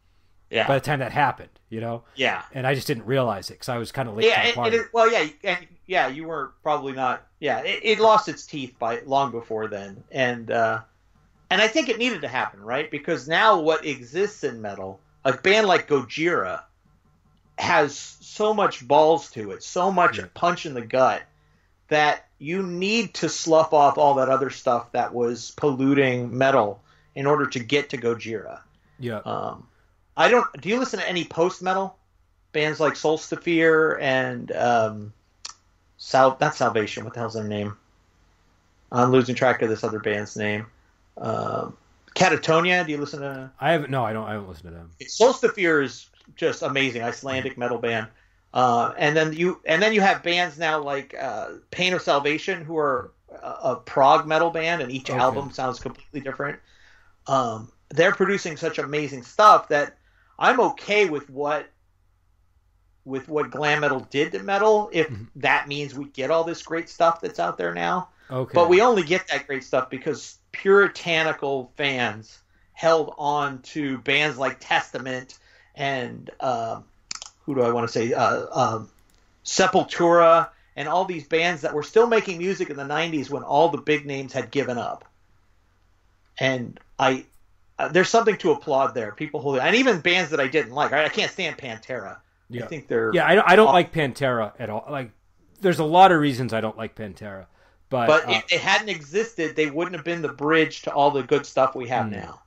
that happened, you know? Yeah. And I just didn't realize it because I was kind of late to the party. You were probably not. Yeah, it lost its teeth by long before then, and I think it needed to happen, right? Because now what exists in metal, a band like Gojira has so much balls to it, so much punch in the gut, that you need to slough off all that other stuff that was polluting metal in order to get to Gojira. Yeah. Do you listen to any post-metal? Bands like Solstafir and not Salvation, what the hell's their name? I'm losing track of this other band's name. Catatonia, do you listen to? I haven't listened to them. Solstafir is just amazing, Icelandic metal band. And then you have bands now like Pain of Salvation, who are a prog metal band, and each album sounds completely different. They're producing such amazing stuff that I'm okay with what glam metal did to metal, if that means we get all this great stuff that's out there now. Okay. But we only get that great stuff because puritanical fans held on to bands like Testament and who do I want to say? Sepultura and all these bands that were still making music in the 90s when all the big names had given up. And there's something to applaud there. People hold it. And even bands that I didn't like. Right? I can't stand Pantera. Yeah. I think they're... Yeah, I don't like Pantera at all. Like, there's a lot of reasons I don't like Pantera. But if they hadn't existed, they wouldn't have been the bridge to all the good stuff we have now.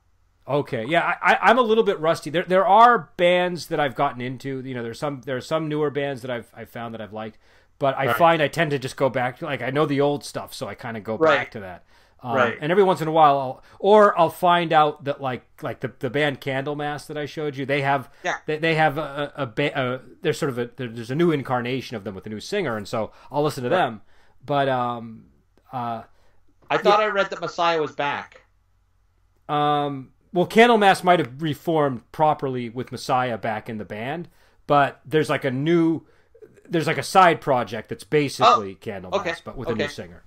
Okay, yeah, I'm a little bit rusty. There are bands that I've gotten into. You know, there are some newer bands that I've found that I've liked, but I find I tend to just go back to, like, I know the old stuff, so I kind of go back to that. And every once in a while, I'll find out that like the band Candlemass that I showed you, they have there's sort of there's a new incarnation of them with a new singer, and so I'll listen to them. But I thought I read that Messiah was back. Well, Candlemass might have reformed properly with Messiah back in the band, but there's like a side project that's basically Candlemass, but with a new singer.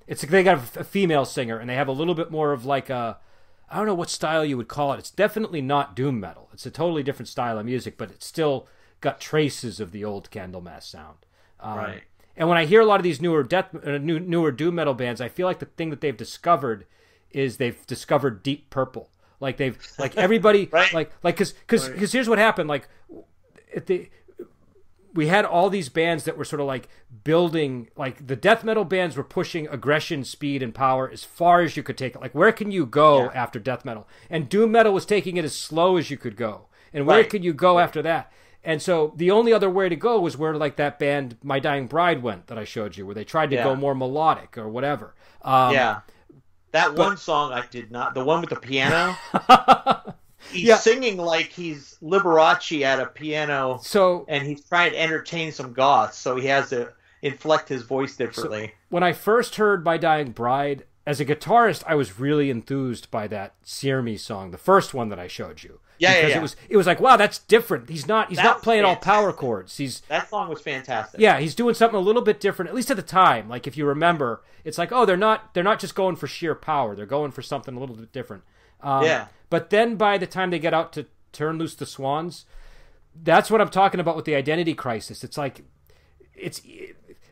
They got a female singer, and they have a little bit more of like I don't know what style you would call it. It's definitely not doom metal. It's a totally different style of music, but it's still got traces of the old Candlemass sound. And when I hear a lot of these newer newer doom metal bands, I feel like the thing that they've discovered is they've discovered Deep Purple. Like everybody because here's what happened. Like we had all these bands that were sort of like building, like the death metal bands were pushing aggression, speed, and power as far as you could take it. Like, where can you go after death metal? And doom metal was taking it as slow as you could go. And where could you go after that? And so the only other way to go was where like that band My Dying Bride went that I showed you, where they tried to go more melodic or whatever. That one song I did not, the one with the piano. He's singing like he's Liberace at a piano, and he's trying to entertain some goths, so he has to inflect his voice differently. So when I first heard My Dying Bride, as a guitarist, I was really enthused by that Sear Me song, the first one that I showed you. Because it was like, wow, that's different. He's not playing all power chords. That song was fantastic. Yeah, he's doing something a little bit different, at least at the time. Like, if you remember, it's like, oh, they're not just going for sheer power. They're going for something a little bit different. But then by the time they get out to Turn Loose the Swans, that's what I'm talking about with the identity crisis. It's like,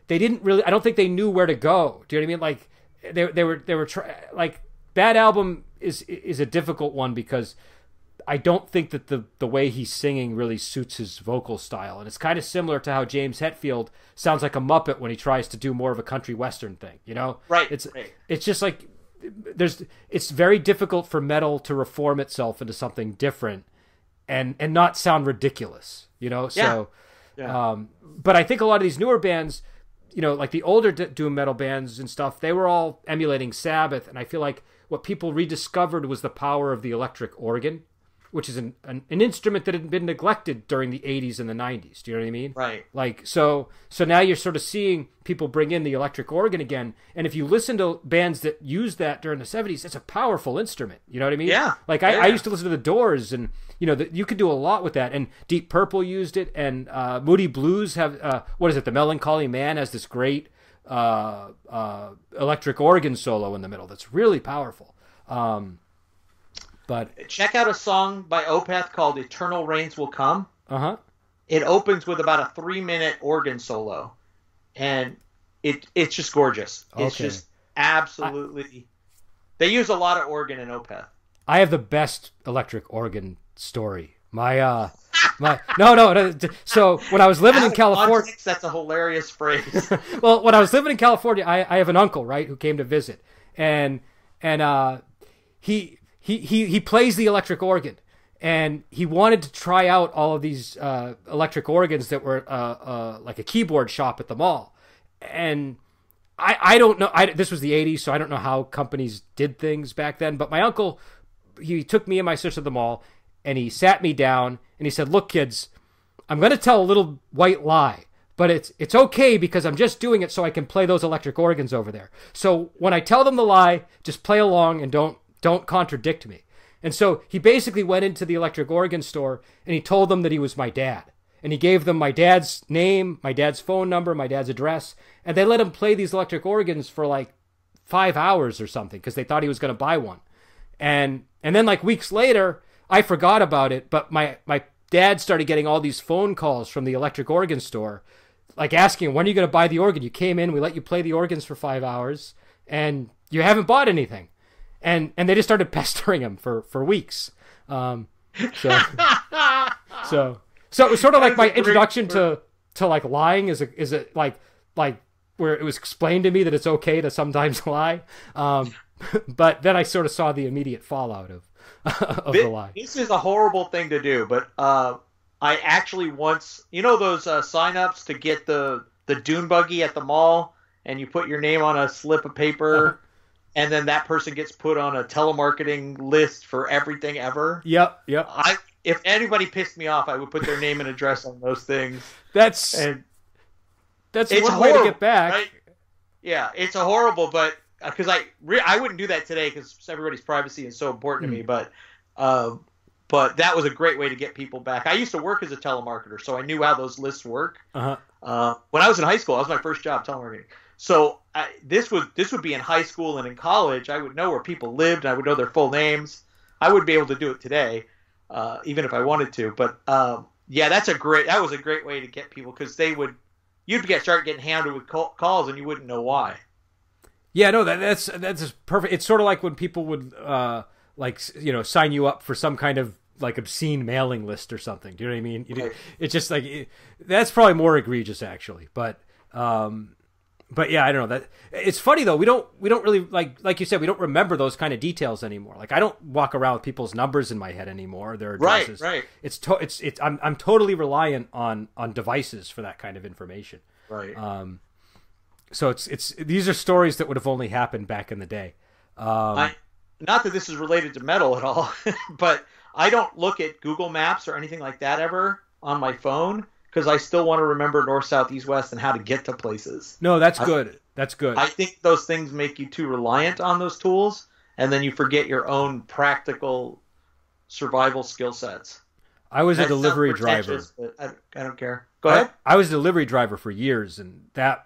they didn't really, I don't think they knew where to go. Do you know what I mean? Like, they were like, that album is a difficult one because I don't think that the way he's singing really suits his vocal style. And it's kind of similar to how James Hetfield sounds like a Muppet when he tries to do more of a country western thing, you know? Right. It's just like, it's very difficult for metal to reform itself into something different and not sound ridiculous, you know? So, but I think a lot of these newer bands, you know, like the older doom metal bands and stuff, they were all emulating Sabbath. And I feel like what people rediscovered was the power of the electric organ. which is an instrument that had been neglected during the 80s and the 90s. Do you know what I mean? Right. Like, so now you're sort of seeing people bring in the electric organ again. And if you listen to bands that used that during the 70s, it's a powerful instrument. You know what I mean? Yeah. Like, I used to listen to the Doors, and, you know, you could do a lot with that. And Deep Purple used it, and Moody Blues have, what is it, The Melancholy Man has this great electric organ solo in the middle that's really powerful. But check out a song by Opeth called "Eternal Rains Will Come." It opens with about a 3-minute organ solo, and it's just gorgeous. It's just absolutely. They use a lot of organ in Opeth. I have the best electric organ story. No. So when I was living in California, that's a hilarious phrase. Well, when I was living in California, I have an uncle, right, who came to visit, and he plays the electric organ, and he wanted to try out all of these electric organs that were like a keyboard shop at the mall, and I don't know. This was the 80s, so I don't know how companies did things back then. But my uncle, he took me and my sister to the mall, and he sat me down, and he said, "Look, kids, I'm going to tell a little white lie, but it's okay because I'm just doing it so I can play those electric organs over there. So when I tell them the lie, just play along and don't contradict me." And so he basically went into the electric organ store, and he told them that he was my dad. And he gave them my dad's name, my dad's phone number, my dad's address, and they let him play these electric organs for like 5 hours or something because they thought he was going to buy one. And then like weeks later, I forgot about it, but my dad started getting all these phone calls from the electric organ store, like asking, "When are you going to buy the organ? You came in, we let you play the organs for 5 hours, and you haven't bought anything." And they just started pestering him for weeks. So it was sort of like my introduction to like lying is it like where it was explained to me that it's okay to sometimes lie. But then I sort of saw the immediate fallout of the lie. This is a horrible thing to do, but I actually once, you know those sign-ups to get the dune buggy at the mall, and you put your name on a slip of paper, and then that person gets put on a telemarketing list for everything ever? Yep. If anybody pissed me off, I would put their name and address on those things. That's one way to get back. Right? Yeah, it's a horrible, but because I wouldn't do that today because everybody's privacy is so important to me. But that was a great way to get people back. I used to work as a telemarketer, so I knew how those lists work. When I was in high school, that was my first job, telemarketing. So this would be in high school and in college. I would know where people lived. And I would know their full names. I wouldn't be able to do it today, even if I wanted to. But yeah, that was a great way to get people because you'd start getting hounded with calls and you wouldn't know why. Yeah, no, that's perfect. It's sort of like when people would sign you up for some kind of like obscene mailing list or something. Do you know what I mean? Right. It's just like that's probably more egregious actually, but yeah, I don't know. That it's funny though. We don't really like you said, we don't remember those kind of details anymore. Like I don't walk around with people's numbers in my head anymore, their addresses. Right. I'm totally reliant on devices for that kind of information. Right. So these are stories that would have only happened back in the day. Not that this is related to metal at all, but I don't look at Google Maps or anything like that ever on my phone because I still want to remember north, south, east, west and how to get to places. No, that's good. That's good. I think those things make you too reliant on those tools, and then you forget your own practical survival skill sets. I was a delivery driver. I don't care. Go ahead. I was a delivery driver for years, and that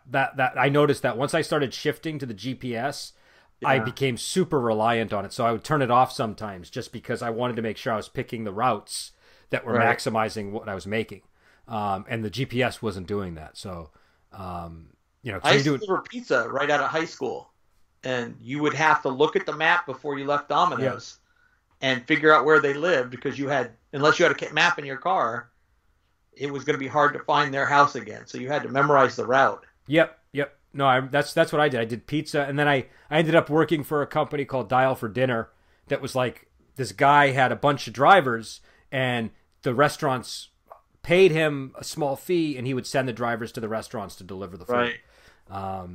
I noticed that once I started shifting to the GPS, I became super reliant on it. So I would turn it off sometimes just because I wanted to make sure I was picking the routes that were maximizing what I was making. And the GPS wasn't doing that. So, I used to deliver pizza right out of high school, and you would have to look at the map before you left Domino's and figure out where they lived because unless you had a map in your car, it was going to be hard to find their house again. So you had to memorize the route. Yep. No, that's what I did. I did pizza, and then I ended up working for a company called Dial for Dinner that was like this guy had a bunch of drivers, and the restaurants paid him a small fee, and he would send the drivers to the restaurants to deliver the food. Right.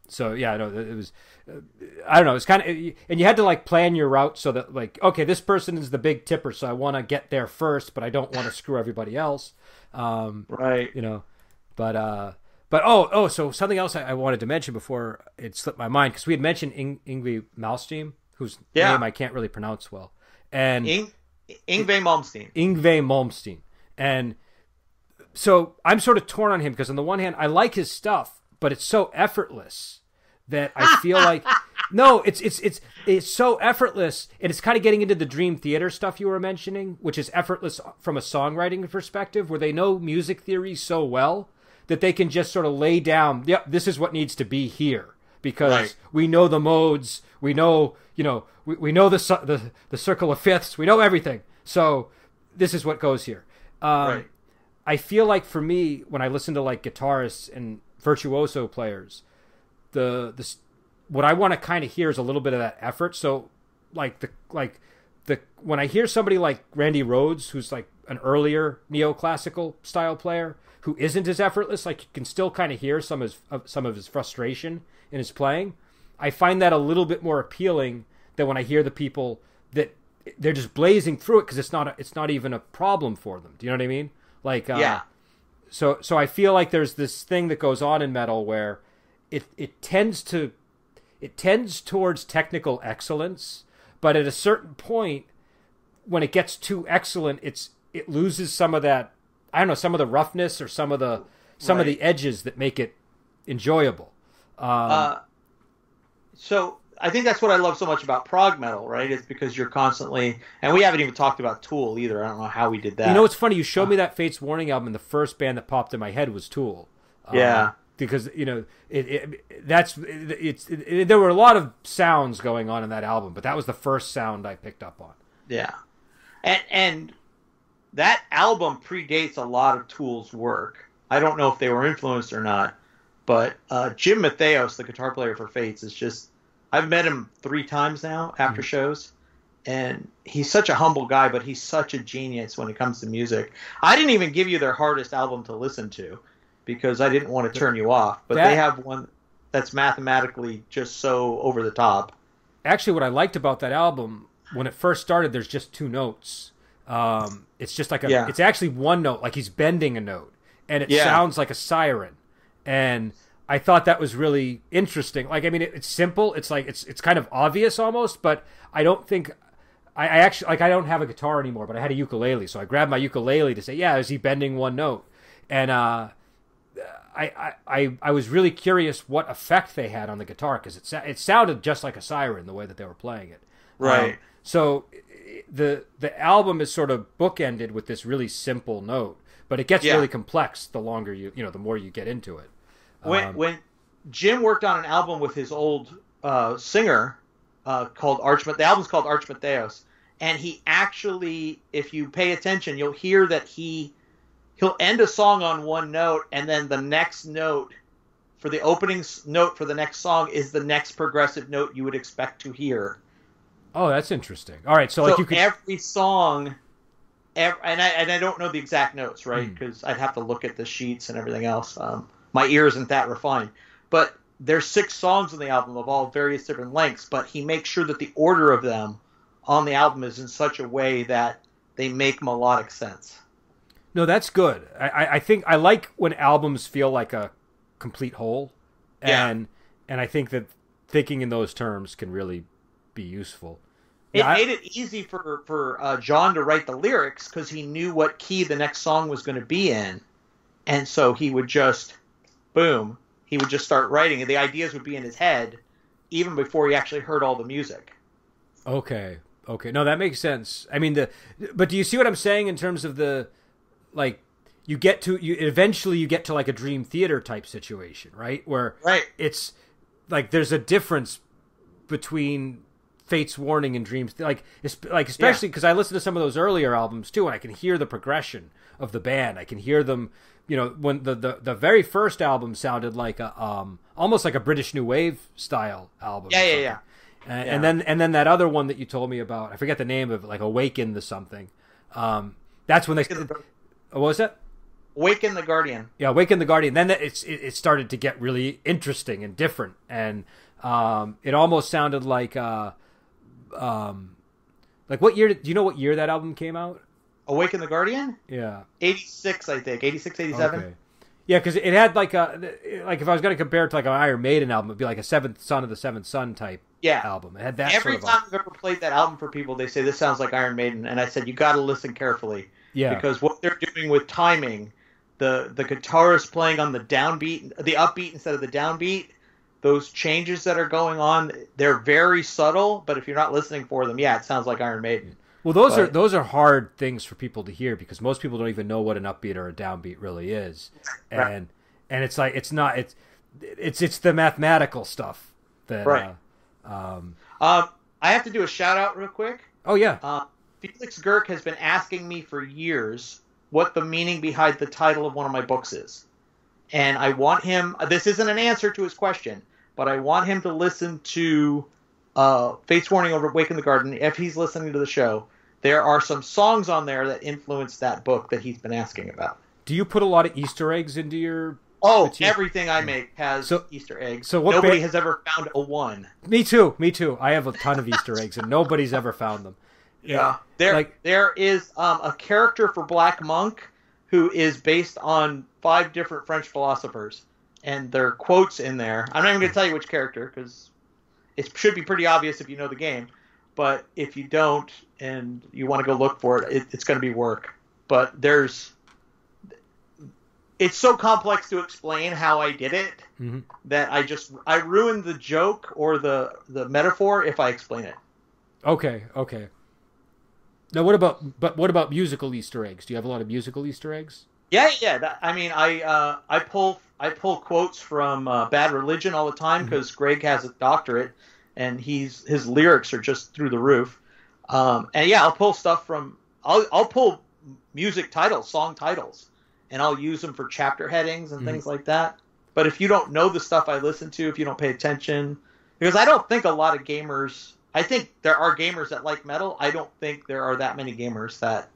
So yeah, no, it was. I don't know. It's kind of, and you had to like plan your route so that like, okay, this person is the big tipper, so I want to get there first, but I don't want to screw everybody else. Right. You know, but so something else I wanted to mention before it slipped my mind, because we had mentioned Yngwie Malmsteen, whose name I can't really pronounce well, and Yngwie Malmsteen. Yngwie Malmsteen, and so I'm sort of torn on him because on the one hand I like his stuff, but it's so effortless that I feel like no, it's so effortless, and it's kind of getting into the Dream Theater stuff you were mentioning, which is effortless from a songwriting perspective, where they know music theory so well that they can just sort of lay down, yep, this is what needs to be here, because we know the modes, we know, we know the circle of fifths, we know everything, so this is what goes here. I feel like for me, when I listen to like guitarists and virtuoso players, what I want to kind of hear is a little bit of that effort. So like when I hear somebody like Randy Rhoads, who's like an earlier neoclassical style player who isn't as effortless, like you can still kind of hear some of his frustration in his playing. I find that a little bit more appealing than when I hear the people that they're just blazing through it because it's not even a problem for them. Do you know what I mean? Like So I feel like there's this thing that goes on in metal where it tends towards technical excellence, but at a certain point, when it gets too excellent, it loses some of that, I don't know, some of the roughness or some of the edges that make it enjoyable. So I think that's what I love so much about prog metal, right? It's because you're constantly, and we haven't even talked about Tool either. I don't know how we did that. You know, it's funny. You showed me that Fates Warning album, and the first band that popped in my head was Tool. Because there were a lot of sounds going on in that album, but that was the first sound I picked up on. Yeah, and that album predates a lot of Tool's work. I don't know if they were influenced or not, but Jim Matheos, the guitar player for Fates, is just, I've met him 3 times now after shows, and he's such a humble guy, but he's such a genius when it comes to music. I didn't even give you their hardest album to listen to because I didn't want to turn you off, but they have one that's mathematically just so over the top. Actually, what I liked about that album, when it first started, there's just 2 notes. It's just like it's actually 1 note, like he's bending a note, and it sounds like a siren. And I thought that was really interesting. Like, I mean, it's simple. It's like, it's kind of obvious almost, but I don't think, I actually, like, I don't have a guitar anymore, but I had a ukulele. So I grabbed my ukulele to say, is he bending 1 note? And, I was really curious what effect they had on the guitar, because it sounded just like a siren the way that they were playing it. Right. So the album is sort of bookended with this really simple note, but it gets really complex the longer the more you get into it. When Jim worked on an album with his old singer called the album's called Arch Matheos, and he actually, if you pay attention, you'll hear that he'll end a song on 1 note, and then the next note for the opening note for the next song is the next progressive note you would expect to hear. Oh, that's interesting. All right, so like you could, every song, and I don't know the exact notes, right? Because I'd have to look at the sheets and everything else. My ear isn't that refined, but there's 6 songs on the album of all various different lengths, but he makes sure that the order of them on the album is in such a way that they make melodic sense. No, that's good. I think I like when albums feel like a complete whole, and I think that thinking in those terms can really be useful. It made it easy for John to write the lyrics because he knew what key the next song was going to be in, and so he would just start writing, and the ideas would be in his head even before he actually heard all the music. Okay. No, that makes sense. I mean, but do you see what I'm saying in terms of the, like, eventually you get to like a Dream Theater type situation, right? Where it's like there's a difference between Fate's Warning and Dreams, especially because I listen to some of those earlier albums too, and I can hear the progression of the band. I can hear them. When the very first album sounded like a almost like a British New Wave style album. And then that other one that you told me about, I forget the name of it, like Awaken the something. That's when they. What was that? Awaken the Guardian. Yeah, Awaken the Guardian. Then it started to get really interesting and different, and it almost sounded like what year? Do you know what year that album came out? Awaken the Guardian? Yeah, 86, I think. 86, 87. Okay. Yeah, because it had like if I was going to compare it to like an Iron Maiden album, it'd be like a Seventh Son of the Seventh Son type album. It had that. Every time I've ever played that album for people, they say this sounds like Iron Maiden, and I said you got to listen carefully. Yeah, because what they're doing with timing, the guitarist playing on the downbeat, the upbeat instead of the downbeat, those changes that are going on, they're very subtle. But if you're not listening for them, it sounds like Iron Maiden. Well, those are hard things for people to hear because most people don't even know what an upbeat or a downbeat really is, and it's like it's the mathematical stuff that. Right. I have to do a shout out real quick. Oh yeah. Felix Girk has been asking me for years what the meaning behind the title of one of my books is, and I want him. This isn't an answer to his question, but I want him to listen to Fate's Warning over Awaken the Garden if he's listening to the show. There are some songs on there that influence that book that he's been asking about. Do you put a lot of Easter eggs into your... everything I make has Easter eggs. So nobody has ever found a one. Me too. I have a ton of Easter eggs, and nobody's ever found them. Yeah. There is a character for Black Monk who is based on 5 different French philosophers, and there are quotes in there. I'm not even going to tell you which character, because it should be pretty obvious if you know the game. But if you don't and you want to go look for it, it's going to be work. But it's so complex to explain how I did it that I ruin the joke or the metaphor if I explain it. Okay. Now what about musical Easter eggs? Do you have a lot of musical Easter eggs? Yeah. I pull quotes from Bad Religion all the time because Greg has a doctorate. And his lyrics are just through the roof. I'll pull stuff from... I'll pull music titles, song titles, and I'll use them for chapter headings and things like that. But if you don't know the stuff I listen to, if you don't pay attention... Because I don't think a lot of gamers... I think there are gamers that like metal. I don't think there are that many gamers that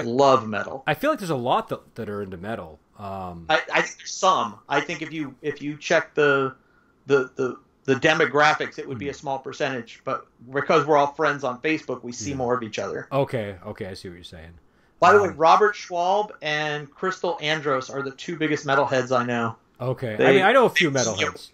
love metal. I feel like there's a lot that are into metal. I think there's some. I think if you check the demographics, it would be a small percentage, but because we're all friends on Facebook, we see more of each other. Okay, I see what you're saying. By the way, Robert Schwalb and Crystal Andros are the 2 biggest metalheads I know. Okay, I know a few metalheads.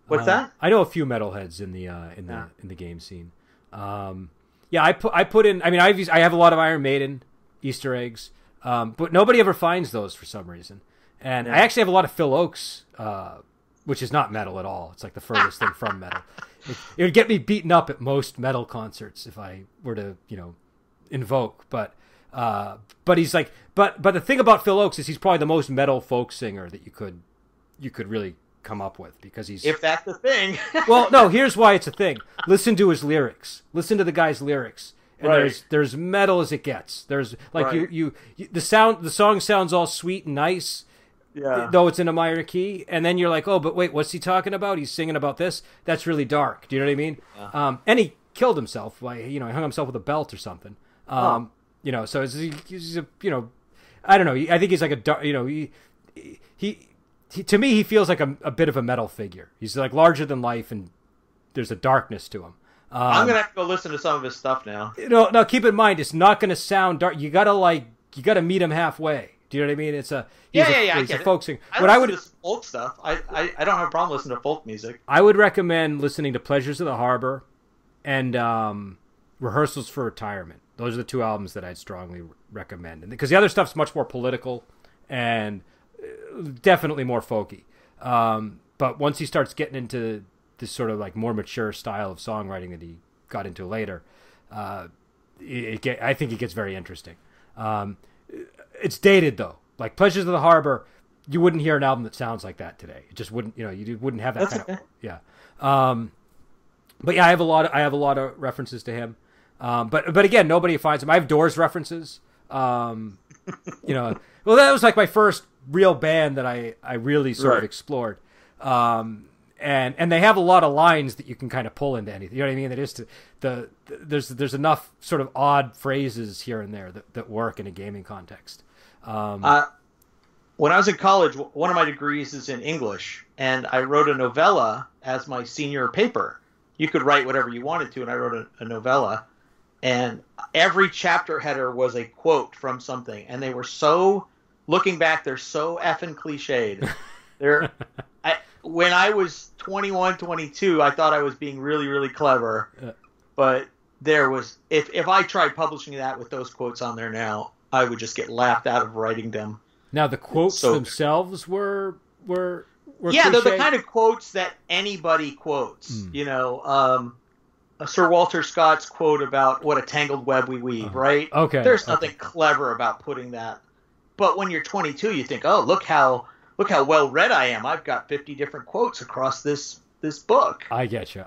What's that? I know a few metalheads in the game scene. I put in. I mean, I have a lot of Iron Maiden Easter eggs, but nobody ever finds those for some reason. And I actually have a lot of Phil Oakes. Which is not metal at all. It's like the furthest thing from metal. It would get me beaten up at most metal concerts if I were to, invoke. But he's like, but the thing about Phil Oakes is he's probably the most metal folk singer that you could really come up with because he's. If that's the thing. Well, no. Here's why it's a thing. Listen to his lyrics. Listen to the guy's lyrics. And there's metal as it gets. There's like the song sounds all sweet and nice. Yeah. Though it's in a minor key, and then you're like, oh, but wait, what's he talking about? He's singing about this. That's really dark. Do you know what I mean? Yeah. And he killed himself. He hung himself with a belt or something. So he's a, I don't know. I think he's like a dark. He to me, he feels like a bit of a metal figure. He's like larger than life, and there's a darkness to him. I'm gonna have to go listen to some of his stuff now. Now keep in mind, it's not gonna sound dark. You gotta meet him halfway. Do you know what I mean? He's a folk singer. I listen to folk stuff. I don't have a problem listening to folk music. I would recommend listening to Pleasures of the Harbor and Rehearsals for Retirement. Those are the 2 albums that I'd strongly recommend. And because the other stuff's much more political and definitely more folky. But once he starts getting into this sort of like more mature style of songwriting that he got into later, I think it gets very interesting. It's dated though. Like Pleasures of the Harbor, you wouldn't hear an album that sounds like that today. It just wouldn't. You wouldn't have that kind of. Yeah. But yeah, I have a lot of references to him. But again, nobody finds him. I have Doors references. Well, that was like my first real band that I really sort of explored. And they have a lot of lines that you can kind of pull into anything. You know what I mean? That is there's enough sort of odd phrases here and there that work in a gaming context. when I was in college, one of my degrees is in English, and I wrote a novella as my senior paper. You could write whatever you wanted to, and I wrote a novella, and every chapter header was a quote from something, and they were so, looking back, they're so effing cliched. When I was 21, 22, I thought I was being really, really clever, but there was, if I tried publishing that with those quotes on there now, I would just get laughed out of writing them. Now the quotes themselves were yeah, cliche? they're the kind of quotes that anybody quotes. You know, Sir Walter Scott's quote about what a tangled web we weave, right? Okay. There's nothing clever about putting that. But when you're 22, you think, oh, look how well read I am. I've got 50 different quotes across this book. I get you.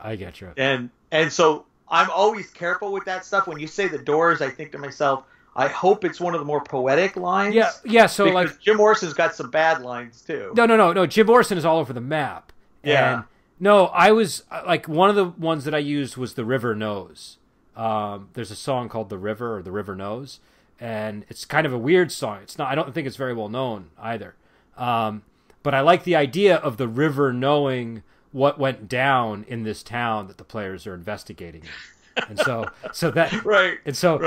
And so I'm always careful with that stuff. When you say the Doors, I think to myself, I hope it's one of the more poetic lines. Yeah. So because Jim Morrison's got some bad lines too. No. Jim Morrison is all over the map. Yeah. And no, I was like, one of the ones that I used was The River Knows. There's a song called The River, or The River Knows, and it's kind of a weird song. It's not. I don't think it's very well known either. But I like the idea of the river knowing what went down in this town that the players are investigating. And so that right. And so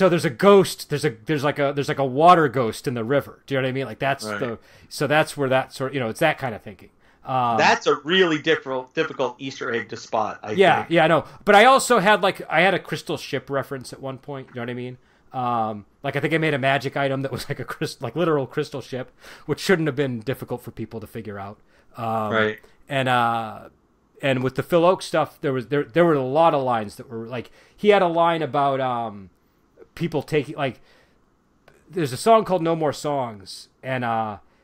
there's a ghost. There's like a water ghost in the river. Do you know what I mean? Like that's right. So that's where that sort. It's that kind of thinking. That's a really difficult Easter egg to spot. I think. Yeah, I know. But I also had I had a crystal ship reference at one point. You know what I mean? I think I made a magic item that was like a literal crystal ship, which shouldn't have been difficult for people to figure out. Right. And with the Phil Oak stuff, there were a lot of lines that were like, he had a line about people taking, like, there's a song called No More Songs, and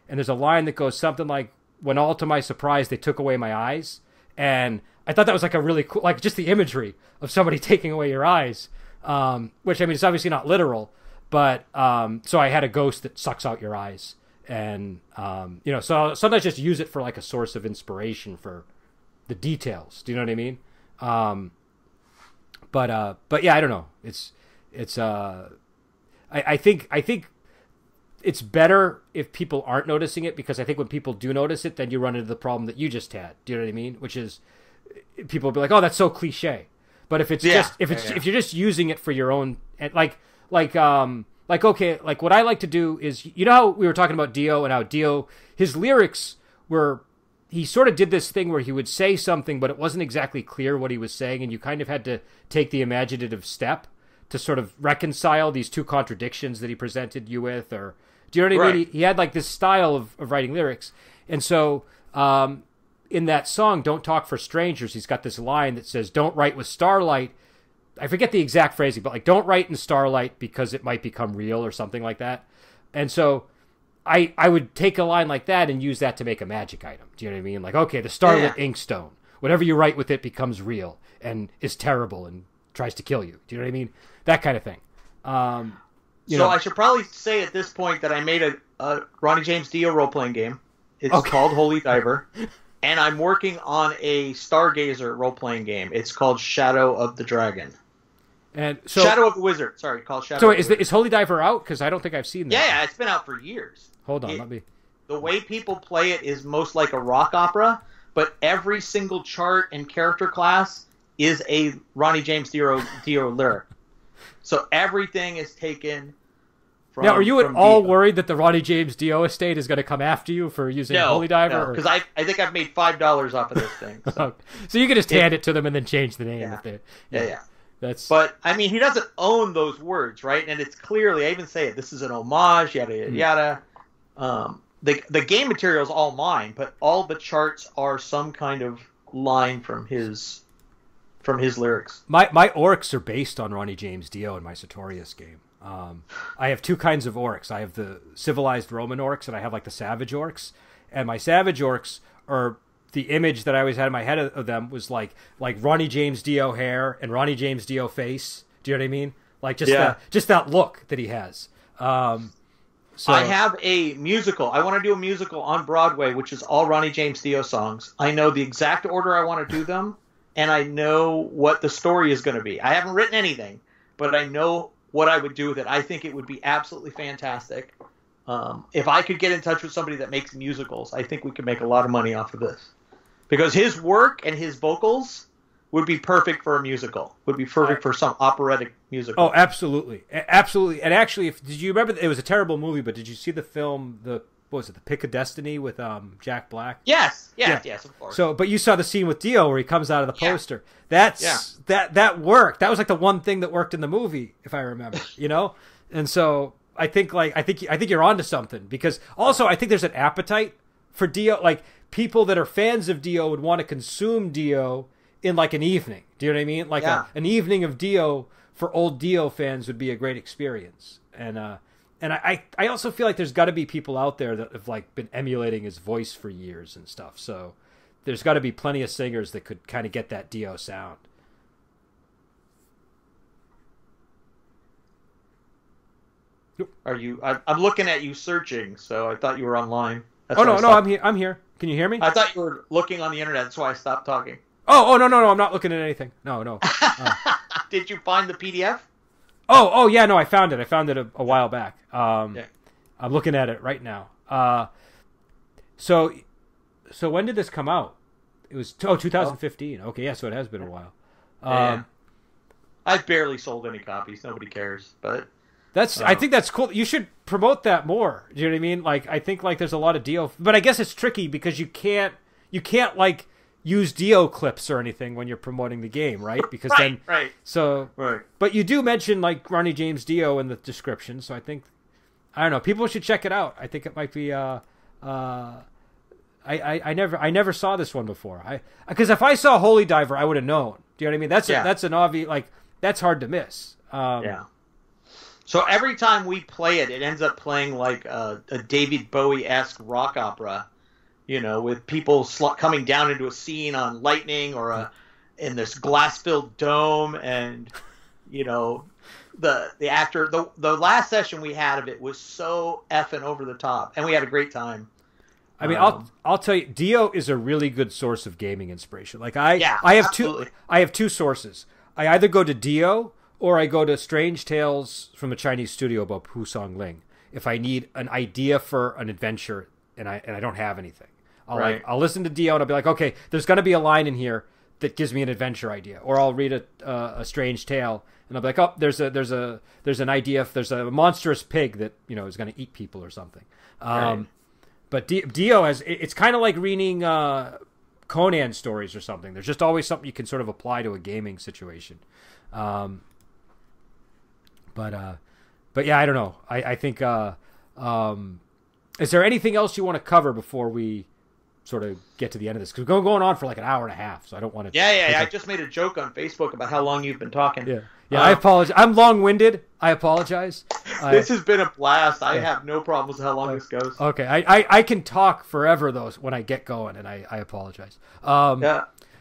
there's a line that goes something like, when all to my surprise they took away my eyes, and I thought that was like a really cool, like, just the imagery of somebody taking away your eyes, which, I mean, it's obviously not literal, but so I had a ghost that sucks out your eyes, and so sometimes just use it for like a source of inspiration for the details. Do you know what I mean? But yeah, I don't know. I think it's better if people aren't noticing it, because I think when people do notice it, then you run into the problem that you just had. Do you know what I mean? Which is, people will be like, "Oh, that's so cliche." But if it's if you're just using it for your own, like okay, like what I like to do is, you know how we were talking about Dio, and how Dio, his lyrics were, he sort of did this thing where he would say something, but it wasn't exactly clear what he was saying, and you kind of had to take the imaginative step to sort of reconcile these two contradictions that he presented you with, or do you know what I mean? He had like this style of writing lyrics, and so in that song, Don't Talk for Strangers, he's got this line that says, "Don't write with starlight." I forget the exact phrasing, but like, don't write in starlight because it might become real, or something like that. And so I would take a line like that and use that to make a magic item. Do you know what I mean? Like, okay, the starlit inkstone, whatever you write with it becomes real and is terrible and tries to kill you. Do you know what I mean? That kind of thing. I should probably say at this point that I made a Ronnie James Dio role-playing game. It's called Holy Diver. And I'm working on a Stargazer role-playing game. It's called Shadow of the Dragon. And so, Shadow of the Wizard. Sorry, called Shadow. So of the is Holy Diver out? Because I don't think I've seen that. Yeah, it's been out for years. Hold on, let me. The way people play it is most like a rock opera, but every single chart and character class is a Ronnie James Dio lyric. So everything is taken from. Now, are you at all worried that the Ronnie James Dio estate is going to come after you for using Holy Diver? No, because I think I've made $5 off of this thing. So you can just hand it to them and then change the name. Yeah. But I mean, he doesn't own those words, right? And it's clearly, I even say it, this is an homage, yada yada. The game material is all mine, but all the charts are some kind of line from his lyrics. My orcs are based on Ronnie James Dio in my Sartorius game. I have two kinds of orcs. I have the civilized Roman orcs, and I have like the savage orcs. And my savage orcs are, the image that I always had in my head of them was like Ronnie James Dio hair and Ronnie James Dio face. Do you know what I mean? Like just that look that he has. So I have a musical. I want to do a musical on Broadway, which is all Ronnie James Dio songs. I know the exact order I want to do them, and I know what the story is going to be. I haven't written anything, but I know what I would do with it. I think it would be absolutely fantastic. If I could get in touch with somebody that makes musicals, I think we could make a lot of money off of this. Because his work and his vocals would be perfect for a musical. Would be perfect for some operatic musical. Oh, absolutely. Absolutely. And actually, did you remember, it was a terrible movie, but did you see the film, what was it, The Pick of Destiny with Jack Black? Yes, of course. So, but you saw the scene with Dio where he comes out of the poster. That worked. That was like the one thing that worked in the movie, if I remember, you know? And so I think you're onto something, because also I think there's an appetite for Dio. Like, people that are fans of Dio would want to consume Dio in like an evening. Do you know what I mean? Like an evening of Dio for old Dio fans would be a great experience. And I also feel like there's got to be people out there that have like been emulating his voice for years and stuff. So there's got to be plenty of singers that could kind of get that Dio sound. Are you? I'm looking at you searching, so I thought you were online. No, I'm here. I'm here. Can you hear me? I thought you were looking on the internet. That's why I stopped talking. Oh, no, I'm not looking at anything. No. Did you find the PDF? Oh, yeah, no, I found it. I found it a while back. I'm looking at it right now. So when did this come out? It was 2015. Okay, yeah, so it has been a while. I've barely sold any copies. Nobody cares, but I think that's cool. You should promote that more. Do you know what I mean? Like, I think like there's a lot of Dio, but I guess it's tricky because you can't like use Dio clips or anything when you're promoting the game, right? Because right. But you do mention like Ronnie James Dio in the description, so I don't know. People should check it out. I think it might be. I never saw this one before. Because if I saw Holy Diver, I would have known. Do you know what I mean? That's an obvious, like, that's hard to miss. So every time we play it, it ends up playing like a David Bowie-esque rock opera. You know, with people coming down into a scene on lightning or in this glass-filled dome, and you know, the actor. The last session we had of it was so effing over the top, and we had a great time. I mean, I'll tell you, Dio is a really good source of gaming inspiration. Like I have two sources. I either go to Dio or I go to Strange Tales from a Chinese studio about Pusong Ling if I need an idea for an adventure and I don't have anything. I'll listen to Dio and I'll be like, okay, there's going to be a line in here that gives me an adventure idea, or I'll read a strange tale and I'll be like, oh, there's an idea if there's a monstrous pig that is going to eat people or something. But Dio it's kind of like reading Conan stories or something. There's just always something you can sort of apply to a gaming situation. But yeah, I don't know. I think is there anything else you want to cover before we sort of get to the end of this? Because we're going on for like an hour and a half, so I don't want to... Yeah. I just made a joke on Facebook about how long you've been talking. Yeah, I apologize. I'm long-winded. I apologize. This has been a blast. I have no problems with how long this goes. Okay, I can talk forever, though, when I get going, and I apologize.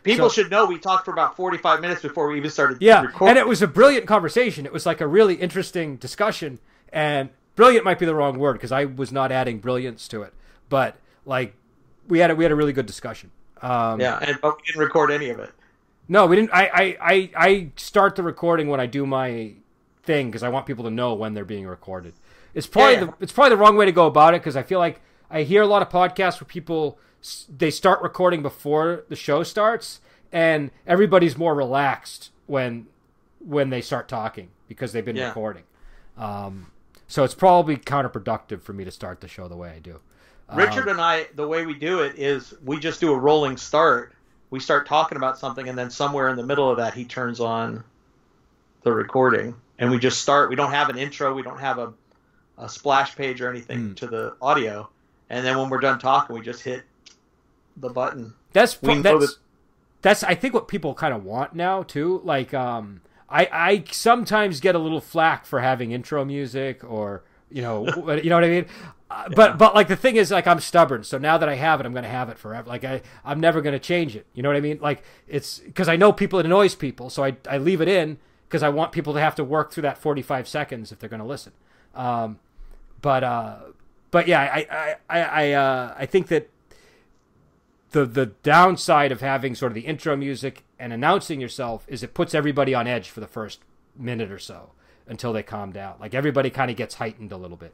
People should know we talked for about 45 minutes before we even started recording. And it was a brilliant conversation. It was like a really interesting discussion, and brilliant might be the wrong word, because I was not adding brilliance to it. But, like, we had a really good discussion. But we didn't record any of it. No, we didn't. I start the recording when I do my thing because I want people to know when they're being recorded. It's probably it's probably the wrong way to go about it, because I feel like I hear a lot of podcasts where people they start recording before the show starts, and everybody's more relaxed when they start talking because they've been recording. So it's probably counterproductive for me to start the show the way I do. Richard and I, the way we do it is we just do a rolling start. We start talking about something, and then somewhere in the middle of that, he turns on the recording, and we just start. We don't have an intro. We don't have a splash page or anything to the audio. And then when we're done talking, we just hit the button. That's I think what people kind of want now too. Like I sometimes get a little flack for having intro music, or you know what I mean. But like the thing is, like, I'm stubborn, so now that I have it, I'm going to have it forever. Like I'm never going to change it. You know what I mean? Like, it's because I know it annoys people, so I leave it in because I want people to have to work through that 45 seconds if they're going to listen. But yeah, I think that the downside of having sort of the intro music and announcing yourself is it puts everybody on edge for the first minute or so until they calm down. Like, everybody kind of gets heightened a little bit.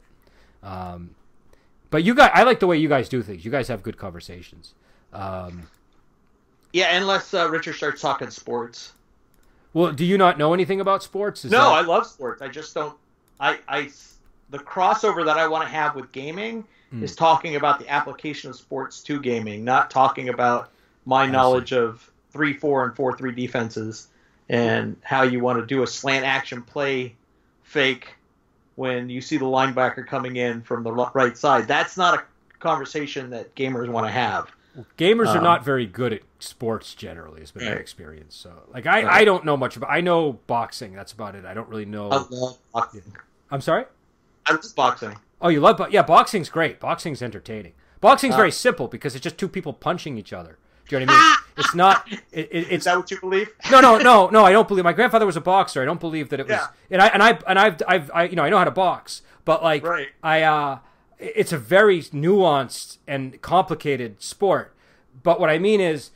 But you guys, I like the way you guys do things. You guys have good conversations. Yeah, unless Richard starts talking sports. Well, do you not know anything about sports? I love sports. I just don't. The crossover that I want to have with gaming is talking about the application of sports to gaming, not talking about my knowledge of 3-4 and 4-3 defenses and how you want to do a slant action play fake when you see the linebacker coming in from the right side. That's not a conversation that gamers want to have. Well, gamers are not very good at sports generally, has been my experience. So, like, I don't know much about. I know boxing. That's about it. I don't really know. I love boxing. I'm sorry? I love boxing. Oh, you love boxing? Yeah, boxing's great. Boxing's entertaining. Boxing's very simple because it's just two people punching each other. Do you know what I mean? It's not. It's Is that what you believe? No. I don't believe. My grandfather was a boxer. I don't believe that it was. Yeah. I you know, I know how to box, but like it's a very nuanced and complicated sport. But what I mean is,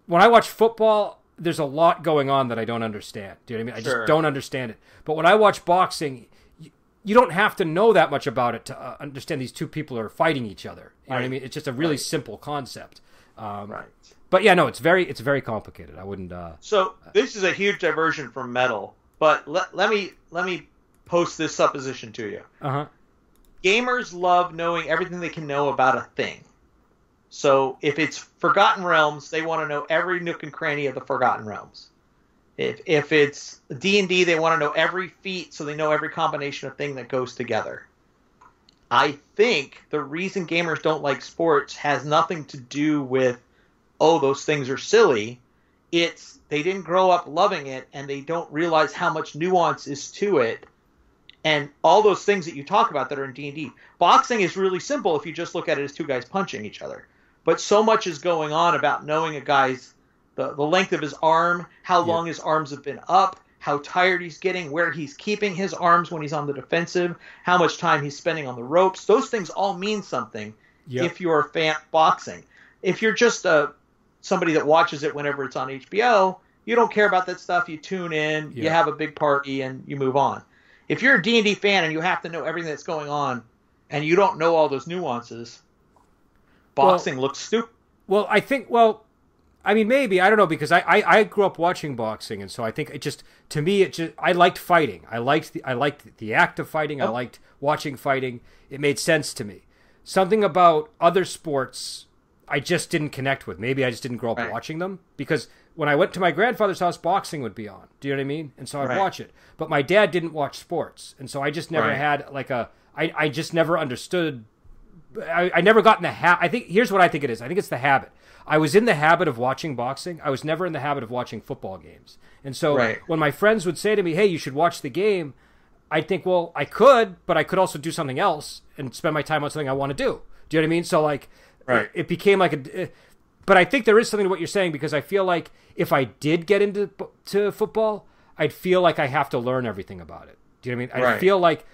when I watch football, there's a lot going on that I don't understand. Do you know what I mean? I just don't understand it. But when I watch boxing, you don't have to know that much about it to understand these two people are fighting each other. You know what I mean? It's just a really simple concept. But yeah, no, it's very complicated. I wouldn't. So this is a huge diversion from metal, but let me post this supposition to you. Gamers love knowing everything they can know about a thing. So if it's Forgotten Realms, they want to know every nook and cranny of the Forgotten Realms. If it's D&D, they want to know every feat, so they know every combination of thing that goes together. I think the reason gamers don't like sports has nothing to do with, those things are silly. It's they didn't grow up loving it, and they don't realize how much nuance is to it. And all those things that you talk about that are in D&D. Boxing is really simple if you just look at it as two guys punching each other. But so much is going on about knowing a guy's the length of his arm, how long his arms have been up, how tired he's getting, where he's keeping his arms when he's on the defensive, how much time he's spending on the ropes. Those things all mean something if you're a fan of boxing. If you're just somebody that watches it whenever it's on HBO, you don't care about that stuff. You tune in, you have a big party, and you move on. If you're a D&D fan and you have to know everything that's going on and you don't know all those nuances, boxing looks stupid. Well, I mean, maybe. I don't know, because I grew up watching boxing, and so I think I liked fighting. I liked the act of fighting. I liked watching fighting. It made sense to me. Something about other sports I just didn't connect with. Maybe I just didn't grow up watching them, because when I went to my grandfather's house, boxing would be on. Do you know what I mean? And so I'd watch it. But my dad didn't watch sports, and so I just never had I just never understood. I never got in the habit. I think here's what I think it is. I think it's the habit. I was in the habit of watching boxing. I was never in the habit of watching football games. And so when my friends would say to me, "Hey, you should watch the game," I'd think, well, I could, but I could also do something else and spend my time on something I want to do. Do you know what I mean? So like, it became like a. But I think there is something to what you're saying, because I feel like if I did get into football, I'd feel like I have to learn everything about it. Do you know what I mean? I feel like,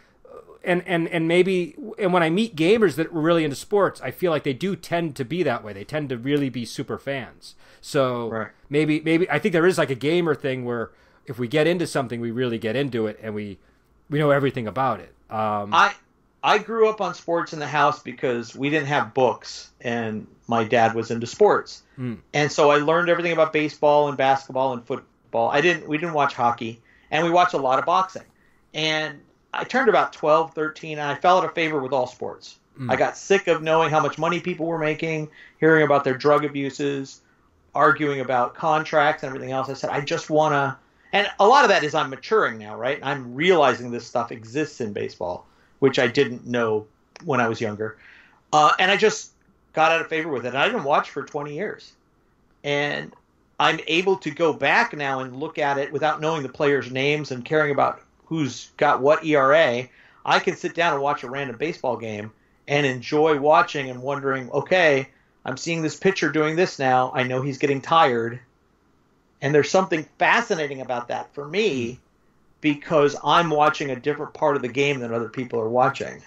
and maybe, and when I meet gamers that were really into sports, I feel like they do tend to be that way. They tend to really be super fans. So maybe I think there is like a gamer thing where if we get into something, we really get into it and we know everything about it. I grew up on sports in the house because we didn't have books, and my dad was into sports. And so I learned everything about baseball and basketball and football. We didn't watch hockey, and we watched a lot of boxing. And I turned about 12, 13, and I fell out of favor with all sports. I got sick of knowing how much money people were making, hearing about their drug abuses, arguing about contracts and everything else. I said, I just want to... And a lot of that is I'm maturing now, right? I'm realizing this stuff exists in baseball, which I didn't know when I was younger. And I just got out of favor with it. And I didn't watch for 20 years. And I'm able to go back now and look at it without knowing the players' names and caring about who's got what ERA. I can sit down and watch a random baseball game and enjoy watching and wondering, okay, I'm seeing this pitcher doing this now. I know he's getting tired. And there's something fascinating about that for me, because I'm watching a different part of the game than other people are watching.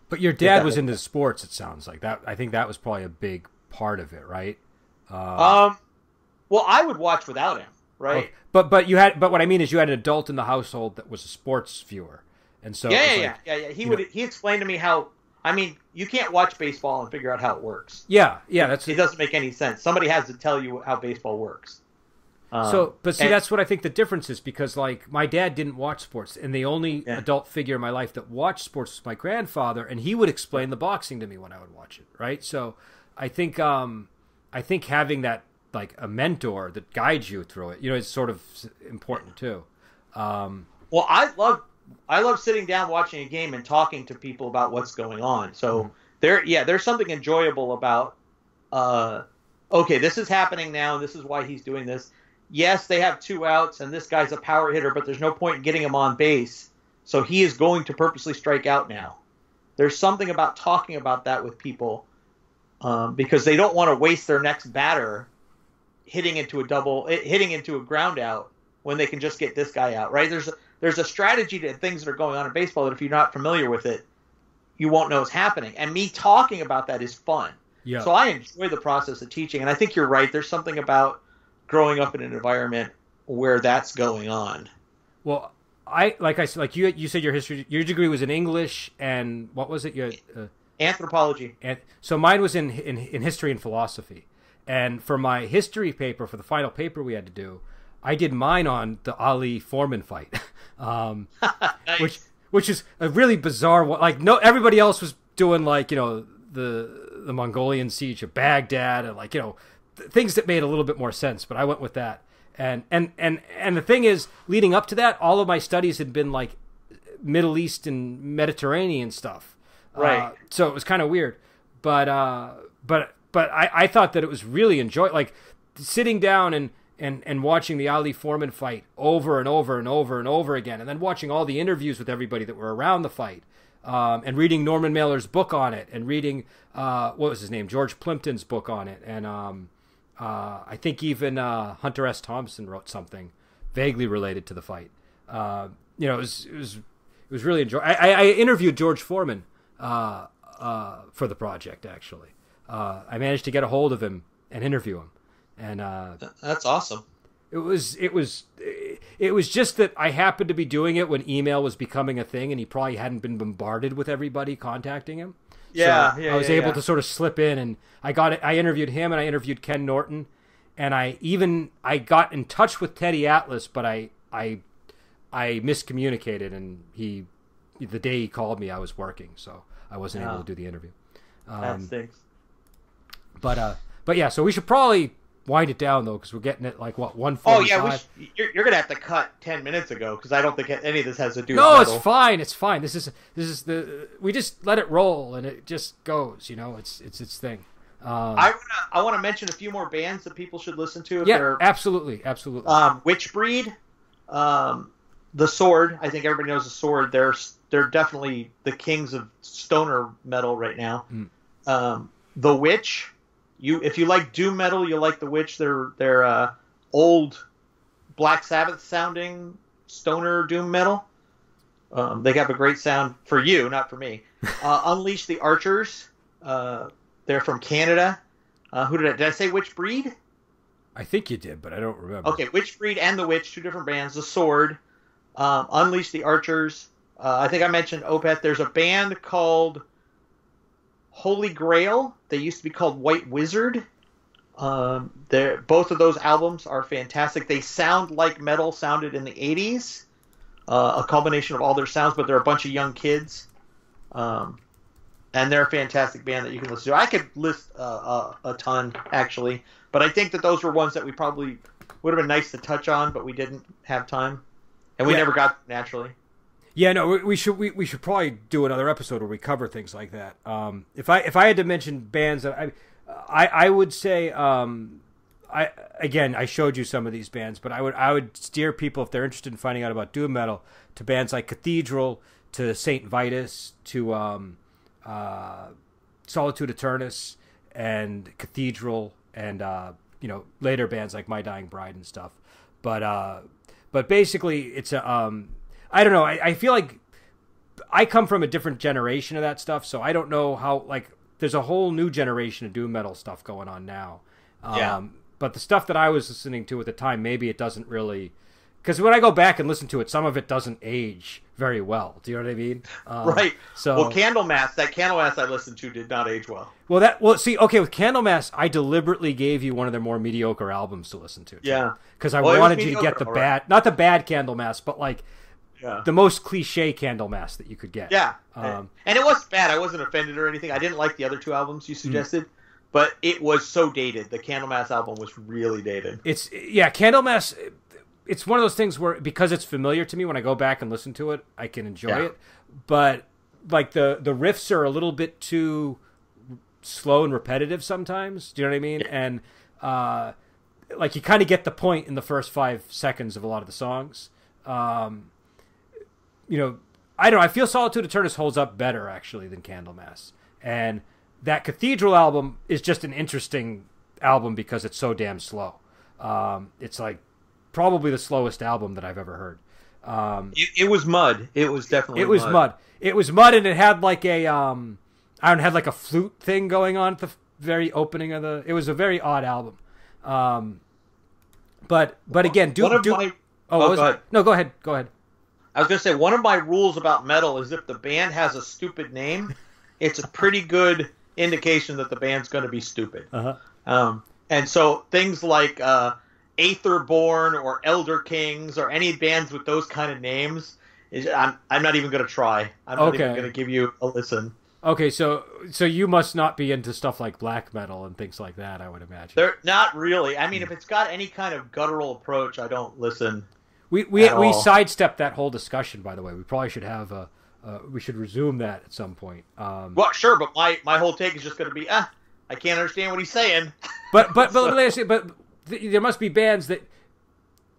But your dad was into sports, it sounds like. That. I think that was probably a big part of it, right? Well, I would watch without him, right? But what I mean is you had an adult in the household that was a sports viewer. And so yeah. He explained to me how I mean, you can't watch baseball and figure out how it works. Yeah, it doesn't make any sense. Somebody has to tell you how baseball works. That's what I think the difference is, because like my dad didn't watch sports, and the only adult figure in my life that watched sports was my grandfather, and he would explain the boxing to me when I would watch it. Right, so I think having that, like, a mentor that guides you through it, is sort of important too. Well, I love sitting down watching a game and talking to people about what's going on. So there's something enjoyable about okay, this is happening now, and this is why he's doing this. Yes, they have 2 outs, and this guy's a power hitter, but there's no point in getting him on base, so he is going to purposely strike out now. There's something about talking about that with people, because they don't want to waste their next batter hitting into a ground out when they can just get this guy out, right? There's a strategy to things that are going on in baseball that if you're not familiar with it, you won't know it's happening. And me talking about that is fun. Yeah. So I enjoy the process of teaching, and I think you're right. There's something about growing up in an environment where that's going on. Well, you said your degree was in English, and what was it? Anthropology. And so mine was in history and philosophy. And for my history paper, for the final paper we had to do, I did mine on the Ali Foreman fight, nice. which is a really bizarre one. Like, no, everybody else was doing, like, the Mongolian siege of Baghdad, and, like, things that made a little bit more sense. But I went with that. And the thing is, leading up to that, all of my studies had been like Middle East and Mediterranean stuff. Right. So it was kind of weird. But I thought that it was really like sitting down and watching the Ali Foreman fight over and over and over and over again, and then watching all the interviews with everybody that were around the fight, and reading Norman Mailer's book on it, and reading what was his name, George Plimpton's book on it, and I think even Hunter S. Thompson wrote something vaguely related to the fight. It was really enjoyable. I interviewed George Foreman for the project, actually. I managed to get a hold of him and interview him, and that's awesome. It was just that I happened to be doing it when email was becoming a thing, and he probably hadn't been bombarded with everybody contacting him. Yeah, I was able to sort of slip in, and I interviewed him, and I interviewed Ken Norton, and I got in touch with Teddy Atlas, but I miscommunicated, and the day he called me, I was working, so I wasn't able to do the interview. That stinks. But yeah, so we should probably wind it down, though, because we're getting it like, what, 1:45? Oh yeah, you're gonna have to cut 10 minutes ago, because I don't think any of this has to do with No, metal. it's fine. This is we just let it roll, and it just goes. It's its thing. I want to mention a few more bands that people should listen to. Absolutely. Witchbreed, The Sword. I think everybody knows The Sword. They're definitely the kings of stoner metal right now. The Witch. If you like doom metal, you'll like The Witch. They're old Black Sabbath sounding stoner doom metal. They have a great sound for you, not for me. Unleash the Archers. They're from Canada. Did I say Witchbreed? I think you did, but I don't remember. Okay, Witchbreed and The Witch, 2 different bands. The Sword. Unleash the Archers. I think I mentioned Opeth. There's a band called Holy Grail. They used to be called White Wizard. Both of those albums are fantastic. They sound like metal sounded in the 80s. A combination of all their sounds, but they're a bunch of young kids. And they're a fantastic band that you can listen to. I could list a ton, actually. But I think that those were ones that we probably would have been nice to touch on, but we didn't have time. And we never got naturally. Yeah, no, we should probably do another episode where we cover things like that. If I had to mention bands that I would say, I showed you some of these bands, but I would steer people, if they're interested in finding out about doom metal, to bands like Cathedral, to Saint Vitus, to Solitude Aeternus, and Cathedral, and later bands like My Dying Bride and stuff. But basically, it's I don't know. I feel like I come from a different generation of that stuff, so I don't know how, like, there's a whole new generation of doom metal stuff going on now. But the stuff that I was listening to at the time, maybe it doesn't really because when I go back and listen to it, some of it doesn't age very well. Do you know what I mean? Right. So, well, Candlemass, that Candlemass I listened to did not age well. Well, see, okay, with Candlemass, I deliberately gave you one of their more mediocre albums to listen to. Yeah. Because I wanted you to get the bad, not the bad Candlemass, but like the most cliche Candlemass that you could get. Yeah. And it wasn't bad. I wasn't offended or anything. I didn't like the other two albums you suggested, but it was so dated. The Candlemass album was really dated. Candlemass. It's one of those things where, because it's familiar to me, when I go back and listen to it, I can enjoy it. But like the riffs are a little bit too slow and repetitive sometimes. Do you know what I mean? Yeah. And like you kind of get the point in the first 5 seconds of a lot of the songs. You know, I don't know. I feel Solitude Aeturnus holds up better actually than Candlemass. And that Cathedral album is just an interesting album because it's so damn slow. It's like probably the slowest album that I've ever heard. It was mud. It was definitely mud. It was mud, and it had like a had like a flute thing going on at the very opening of the. It was a very odd album. But again, go ahead. No, go ahead. I was gonna say, one of my rules about metal is if the band has a stupid name, it's a pretty good indication that the band's going to be stupid. And so things like Aetherborn or Elder Kings or any bands with those kind of names, I'm not even going to try. I'm not even going to give you a listen. Okay, so you must not be into stuff like black metal and things like that, I would imagine. They're not really. I mean, if it's got any kind of guttural approach, I don't listen. We sidestepped that whole discussion, by the way. We probably should have we should resume that at some point. Well, sure, but my whole take is just going to be, I can't understand what he's saying. But there must be bands that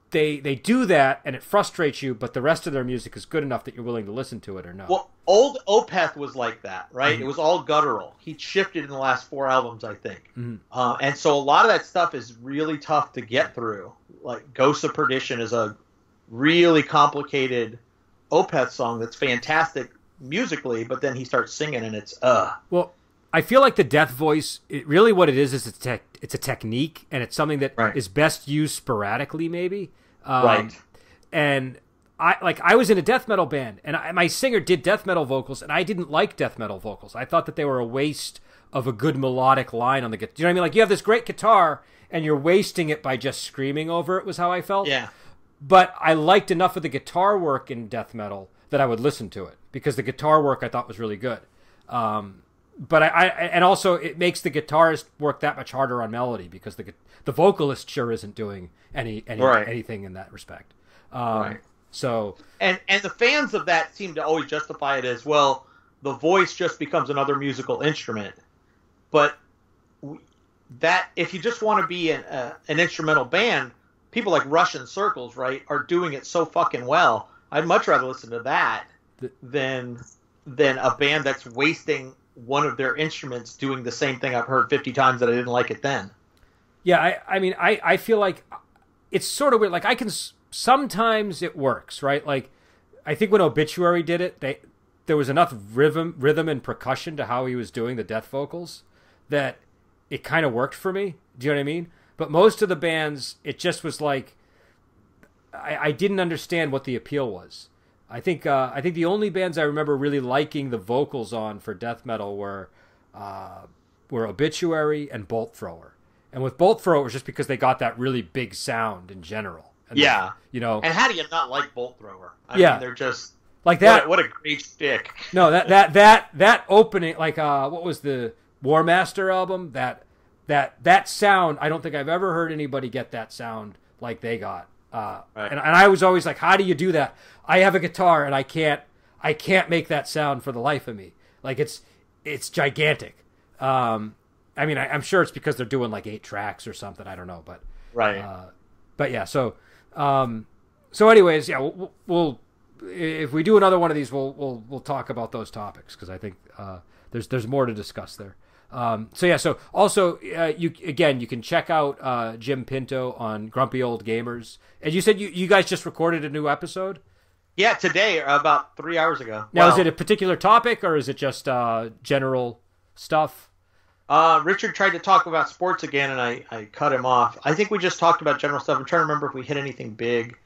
they do that and it frustrates you, but the rest of their music is good enough that you're willing to listen to it or no. Well, old Opeth was like that, right? Mm-hmm. It was all guttural. He shifted in the last 4 albums, I think. Mm-hmm. And so a lot of that stuff is really tough to get through. Like Ghosts of Perdition is a really complicated Opeth song that's fantastic musically, but then he starts singing and it's Well, I feel like the death voice, really what it is it's a technique, and it's something that is best used sporadically, maybe. Right. And I was in a death metal band, and my singer did death metal vocals, and I didn't like death metal vocals. I thought that they were a waste of a good melodic line on the guitar. Do you know what I mean? Like, you have this great guitar, and you're wasting it by just screaming over it, was how I felt. Yeah. But I liked enough of the guitar work in death metal that I would listen to it, because the guitar work I thought was really good. But and also it makes the guitarist work that much harder on melody, because the vocalist sure isn't doing anything in that respect. So and the fans of that seem to always justify it as, well, the voice just becomes another musical instrument. But that, if you just want to be an instrumental band, people like Russian Circles, right, are doing it so fucking well. I'd much rather listen to that than a band that's wasting one of their instruments doing the same thing I've heard 50 times that I didn't like it then. Yeah, I mean, I feel like it's sort of weird. Like, I can sometimes it works, right? Like, I think when Obituary did it, there was enough rhythm and percussion to how he was doing the death vocals that it kind of worked for me. Do you know what I mean? But most of the bands, it just was like, I didn't understand what the appeal was. I think the only bands I remember really liking the vocals on for death metal were Obituary and Bolt Thrower. And with Bolt Thrower, it was just because they got that really big sound in general. And yeah. You know. And how do you not like Bolt Thrower? I mean, they're just like that. What a great stick. No, that opening, like what was the War Master album? That sound, I don't think I've ever heard anybody get that sound like they got. And I was always like, how do you do that? I have a guitar and I can't make that sound for the life of me. Like, it's gigantic. I mean, I'm sure it's because they're doing like 8 tracks or something. I don't know, but but yeah. So anyways, yeah, we'll if we do another one of these, we'll talk about those topics, because I think there's more to discuss there. So also you can check out Jim Pinto on Grumpy Old Gamers. And you said you guys just recorded a new episode? Yeah, today, about 3 hours ago. Now, is it a particular topic, or is it just general stuff? Richard tried to talk about sports again, and I cut him off. I think we just talked about general stuff. I'm trying to remember if we hit anything big.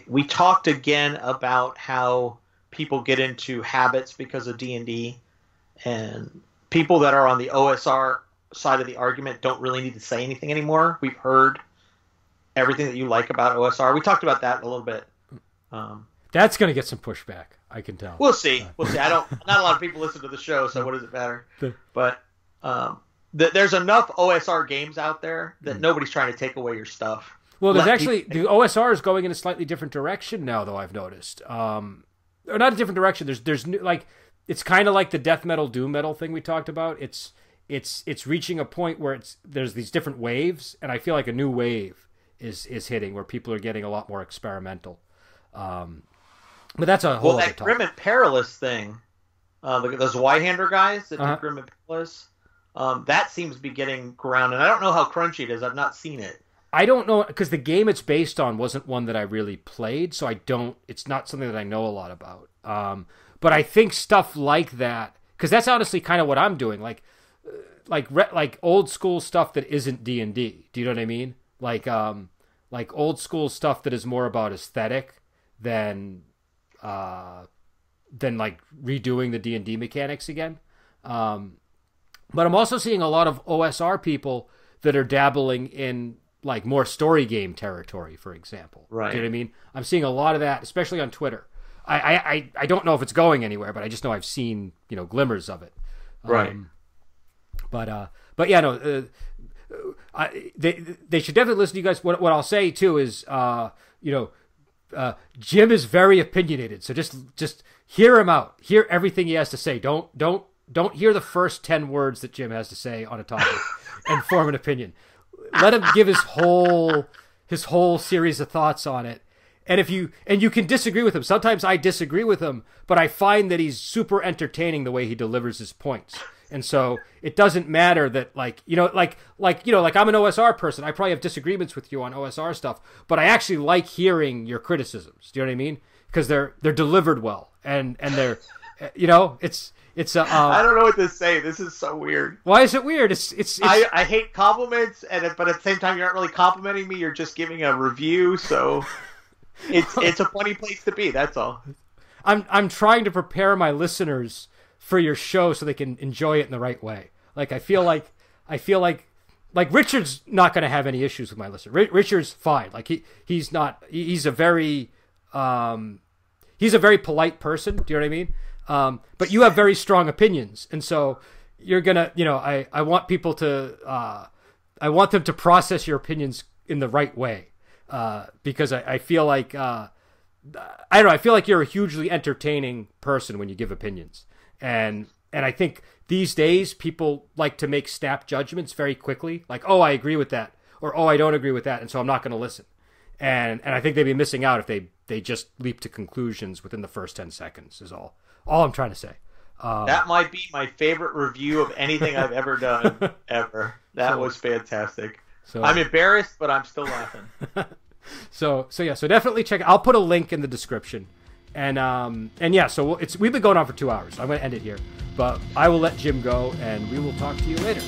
We talked again about how people get into habits because of D&D, and people that are on the OSR side of the argument don't really need to say anything anymore. We've heard everything that you like about OSR. We talked about that a little bit. That's going to get some pushback, I can tell. We'll see. We'll see. Not a lot of people listen to the show, so what does it matter? But there's enough OSR games out there that nobody's trying to take away your stuff. Well, there's actually the OSR is going in a slightly different direction now, though. I've noticed, or not a different direction. There's new, like, it's kind of like the death metal, doom metal thing we talked about. It's reaching a point where there's these different waves, and I feel like a new wave is hitting where people are getting a lot more experimental. But that's a whole other topic. Grim and Perilous thing, look at those Zweihander guys that do Grim and Perilous. That seems to be getting ground, and I don't know how crunchy it is. I've not seen it. I don't know, because the game it's based on wasn't one that I really played, so it's not something that I know a lot about. But I think stuff like that, because that's honestly kind of what I'm doing, like old school stuff that isn't D&D. Do you know what I mean? Like old school stuff that is more about aesthetic than like redoing the D&D mechanics again. But I'm also seeing a lot of OSR people that are dabbling in like more story game territory, for example. Right. Do you know what I mean? I'm seeing a lot of that, especially on Twitter. I don't know if it's going anywhere, but I just know I've seen, glimmers of it. Right. But yeah, no, they should definitely listen to you guys. What I'll say too is, Jim is very opinionated, so just hear him out. Hear everything he has to say. Don't hear the first 10 words that Jim has to say on a topic and form an opinion. Let him give his whole series of thoughts on it. And you can disagree with him. Sometimes I disagree with him, but I find that he's super entertaining the way he delivers his points. And so it doesn't matter that I'm an OSR person. I probably have disagreements with you on OSR stuff, but I actually like hearing your criticisms. Do you know what I mean? Because they're delivered well, and they're it's I don't know what to say. This is so weird. Why is it weird? I hate compliments, but at the same time, you're not really complimenting me. You're just giving a review, so it's a funny place to be. That's all. I'm trying to prepare my listeners for your show so they can enjoy it in the right way. Like I feel like Richard's not going to have any issues with my listener. Richard's fine. Like he's a very polite person. Do you know what I mean? But you have very strong opinions, and so you're gonna, I want people to, I want them to process your opinions in the right way, because I feel like, I don't know, I feel like you're a hugely entertaining person when you give opinions, and I think these days people like to make snap judgments very quickly, like, oh, I agree with that, or oh, I don't agree with that, and so I'm not going to listen, and I think they'd be missing out if they just leap to conclusions within the first 10 seconds. Is all I'm trying to say. That might be my favorite review of anything I've ever done, ever. That was fantastic. So, I'm embarrassed, but I'm still laughing. So definitely check it. I'll put a link in the description. And yeah, so we've been going on for 2 hours. I'm going to end it here. But I will let Jim go, and we will talk to you later.